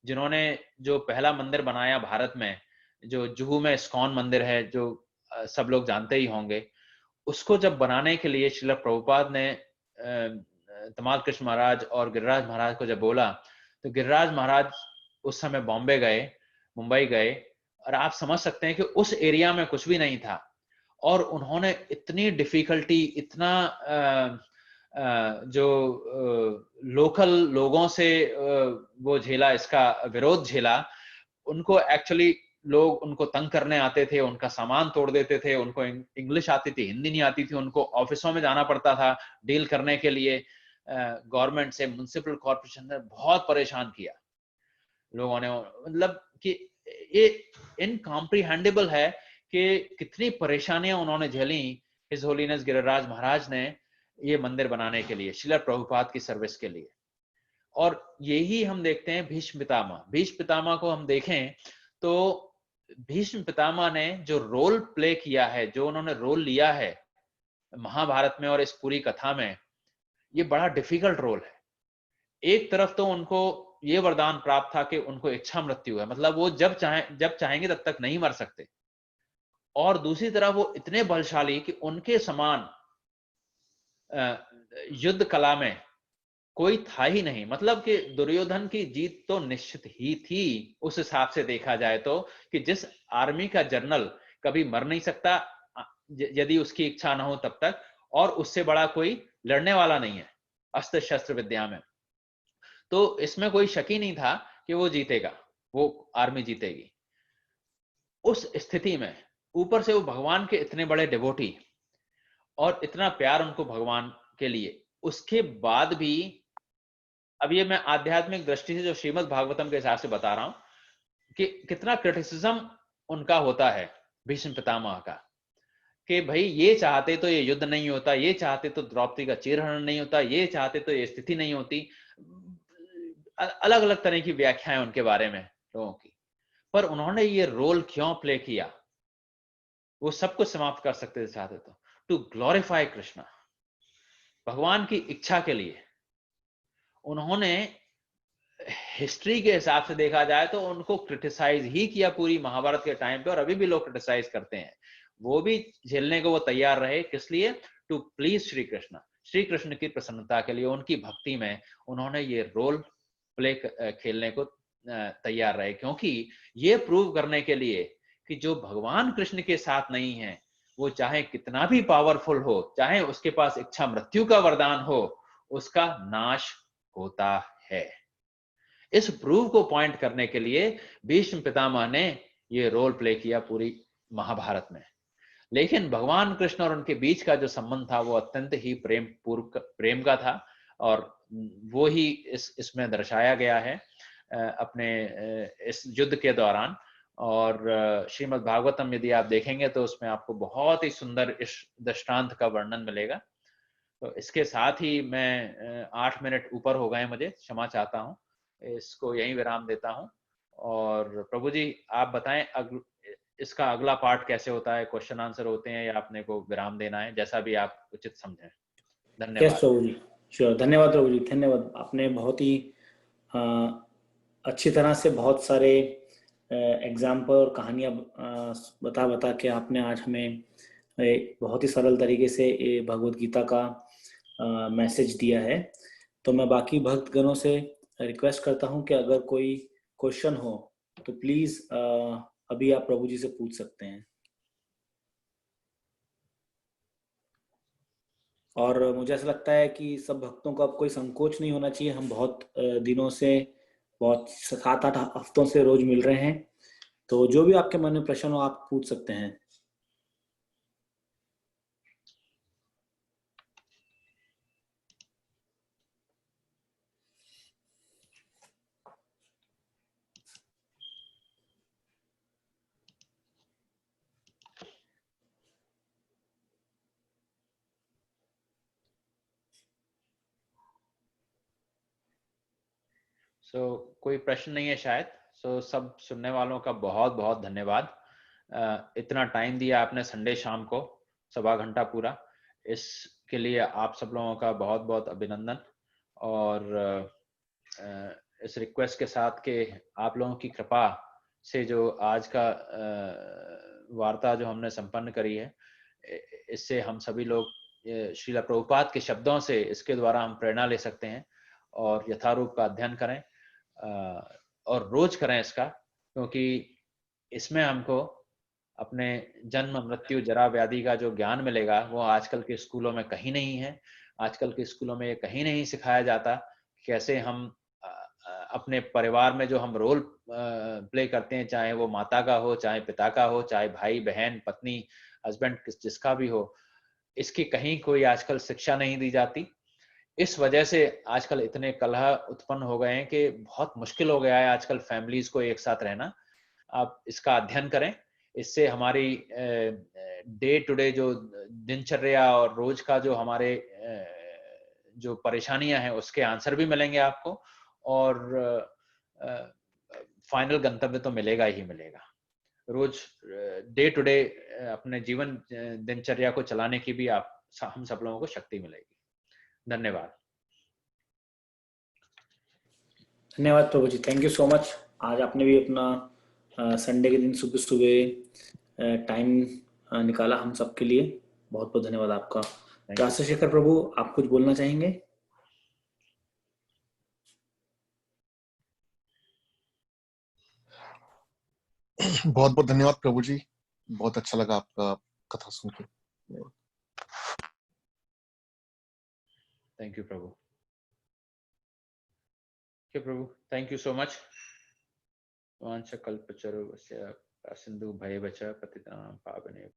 जिन्होंने जो पहला मंदिर बनाया भारत में, जो जुहू में इस्कॉन मंदिर है, जो सब लोग जानते ही होंगे, उसको जब बनाने के लिए श्रील प्रभुपाद ने तमाल कृष्ण महाराज और गिरिराज महाराज को जब बोला, तो गिरिराज महाराज उस समय बॉम्बे गए, मुंबई गए, और आप समझ सकते हैं कि उस एरिया में कुछ भी नहीं था, और उन्होंने इतनी डिफिकल्टी, इतना जो लोकल लोगों से वो झेला, इसका विरोध झेला। उनको एक्चुअली लोग उनको तंग करने आते थे, उनका सामान तोड़ देते थे, उनको इंग्लिश आती थी, हिंदी नहीं आती थी, उनको ऑफिसों में जाना पड़ता था डील करने के लिए। गवर्नमेंट से, म्युनिसिपल कॉर्पोरेशन ने बहुत परेशान किया लोगों ने, मतलब कि ये इनकॉम्प्रिहेंडेबल है कि कितनी परेशानियां उन्होंने झेली हिज होलीनेस गिरिराज महाराज ने ये मंदिर बनाने के लिए, श्रील प्रभुपाद की सर्विस के लिए। और यही हम देखते हैं भीष्म पितामह। भीष्म पितामह को हम देखें तो भीष्म पितामह ने जो रोल प्ले किया है, जो उन्होंने रोल लिया है महाभारत में और इस पूरी कथा में, ये बड़ा डिफिकल्ट रोल है। एक तरफ तो उनको ये वरदान प्राप्त था कि उनको इच्छा मृत्यु है, मतलब वो जब चाहेंगे तब तक नहीं मर सकते, और दूसरी तरफ वो इतने बलशाली कि उनके समान युद्ध कला में कोई था ही नहीं। मतलब कि दुर्योधन की जीत तो निश्चित ही थी उस हिसाब से देखा जाए तो, कि जिस आर्मी का जनरल कभी मर नहीं सकता यदि उसकी इच्छा ना हो तब तक, और उससे बड़ा कोई लड़ने वाला नहीं है अस्त्र शस्त्र विद्या में। तो इसमें कोई शक ही नहीं था कि वो जीतेगा, वो आर्मी जीतेगी। उस स्थिति में ऊपर से वो भगवान के इतने बड़े डिवोटी, और इतना प्यार उनको भगवान के लिए, उसके बाद भी, अब ये मैं आध्यात्मिक दृष्टि से जो श्रीमद् भागवतम के हिसाब से बता रहा हूं कि कितना क्रिटिसिज्म उनका होता है भीष्म पितामह का, कि भाई ये चाहते तो ये युद्ध नहीं होता, ये चाहते तो द्रौपदी का चीरहरण नहीं होता, ये चाहते तो ये स्थिति नहीं होती। अलग अलग तरह की व्याख्याएं उनके बारे में लोगों की, पर उन्होंने ये रोल क्यों प्ले किया? वो सब कुछ समाप्त कर सकते थे चाहते तो, टू ग्लोरीफाई कृष्णा, भगवान की इच्छा के लिए। उन्होंने हिस्ट्री के हिसाब से देखा जाए तो उनको क्रिटिसाइज ही किया पूरी महाभारत के टाइम पे, और अभी भी लोग क्रिटिसाइज करते हैं। वो भी झेलने को वो तैयार रहे, किस लिए? टू प्लीज श्री कृष्ण, श्री कृष्ण की प्रसन्नता के लिए, उनकी भक्ति में उन्होंने ये रोल प्ले खेलने को तैयार रहे, क्योंकि ये प्रूव करने के लिए कि जो भगवान कृष्ण के साथ नहीं है, वो चाहे कितना भी पावरफुल हो, चाहे उसके पास इच्छा मृत्यु का वरदान हो, उसका नाश होता है। इस प्रूव को पॉइंट करने के लिए भीष्म पितामह ने ये रोल प्ले किया पूरी महाभारत में। लेकिन भगवान कृष्ण और उनके बीच का जो संबंध था वो अत्यंत ही प्रेम का था, और वो ही इसमें दर्शाया गया है अपने इस युद्ध के दौरान। और श्रीमद् भागवतम यदि आप देखेंगे तो उसमें आपको बहुत ही सुंदर इस दृष्टांत का वर्णन मिलेगा। तो इसके साथ ही मैं 8 मिनट ऊपर हो गए, मुझे क्षमा चाहता हूँ, इसको यहीं विराम देता हूँ। और प्रभु जी आप बताएं इसका अगला पार्ट कैसे होता है, क्वेश्चन आंसर होते हैं या अपने को विराम देना है, जैसा भी आप उचित समझें। धन्यवाद प्रभु जी। श्योर, धन्यवाद प्रभु जी, धन्यवाद। आपने बहुत ही अच्छी तरह से बहुत सारे एग्जाम्पल और कहानियां बता के आपने आज हमें बहुत ही सरल तरीके से भगवत गीता का मैसेज दिया है। तो मैं बाकी भक्तगणों से रिक्वेस्ट करता हूं कि अगर कोई क्वेश्चन हो तो प्लीज अभी आप प्रभु जी से पूछ सकते हैं। और मुझे ऐसा लगता है कि सब भक्तों को अब कोई संकोच नहीं होना चाहिए। हम बहुत दिनों से, बहुत 7-8 हफ्तों से रोज मिल रहे हैं, तो जो भी आपके मन में प्रश्न हो आप पूछ सकते हैं। कोई प्रश्न नहीं है शायद। सब सुनने वालों का बहुत बहुत धन्यवाद। इतना टाइम दिया आपने संडे शाम को, 1.25 घंटा पूरा। इसके लिए आप सब लोगों का बहुत बहुत अभिनंदन। और इस रिक्वेस्ट के साथ कि आप लोगों की कृपा से जो आज का वार्ता जो हमने संपन्न करी है, इससे हम सभी लोग श्रीला प्रभुपाद के शब्दों से इसके द्वारा हम प्रेरणा ले सकते हैं और यथारूप का अध्ययन करें और रोज करें इसका, क्योंकि इसमें हमको अपने जन्म मृत्यु जरा व्याधि का जो ज्ञान मिलेगा वो आजकल के स्कूलों में कहीं नहीं है। आजकल के स्कूलों में ये कहीं नहीं सिखाया जाता कैसे हम अपने परिवार में जो हम रोल प्ले करते हैं, चाहे वो माता का हो, चाहे पिता का हो, चाहे भाई बहन पत्नी हस्बैंड जिसका भी हो, इसकी कहीं कोई आजकल शिक्षा नहीं दी जाती। इस वजह से आजकल इतने कलह उत्पन्न हो गए हैं कि बहुत मुश्किल हो गया है आजकल फैमिलीज को एक साथ रहना। आप इसका अध्ययन करें, इससे हमारी डे टू डे जो दिनचर्या और रोज का जो हमारे जो परेशानियां हैं उसके आंसर भी मिलेंगे आपको, और फाइनल गंतव्य तो मिलेगा ही मिलेगा। रोज डे टू डे अपने जीवन दिनचर्या को चलाने की भी हम सब लोगों को शक्ति मिलेगी। धन्यवाद। धन्यवाद प्रभु जी, थैंक यू सो मच। आज आपने भी अपना संडे के दिन सुबह सुबह टाइम निकाला हम सबके लिए, बहुत बहुत धन्यवाद आपका। राजशेखर प्रभु, आप कुछ बोलना चाहेंगे? बहुत बहुत धन्यवाद प्रभु जी, बहुत अच्छा लगा आपका कथा सुन के। थैंक यू प्रभु। प्रभु थैंक यू सो मच। वांछा कल्पतरुश्च सिंधु भयवच पतितानां पावने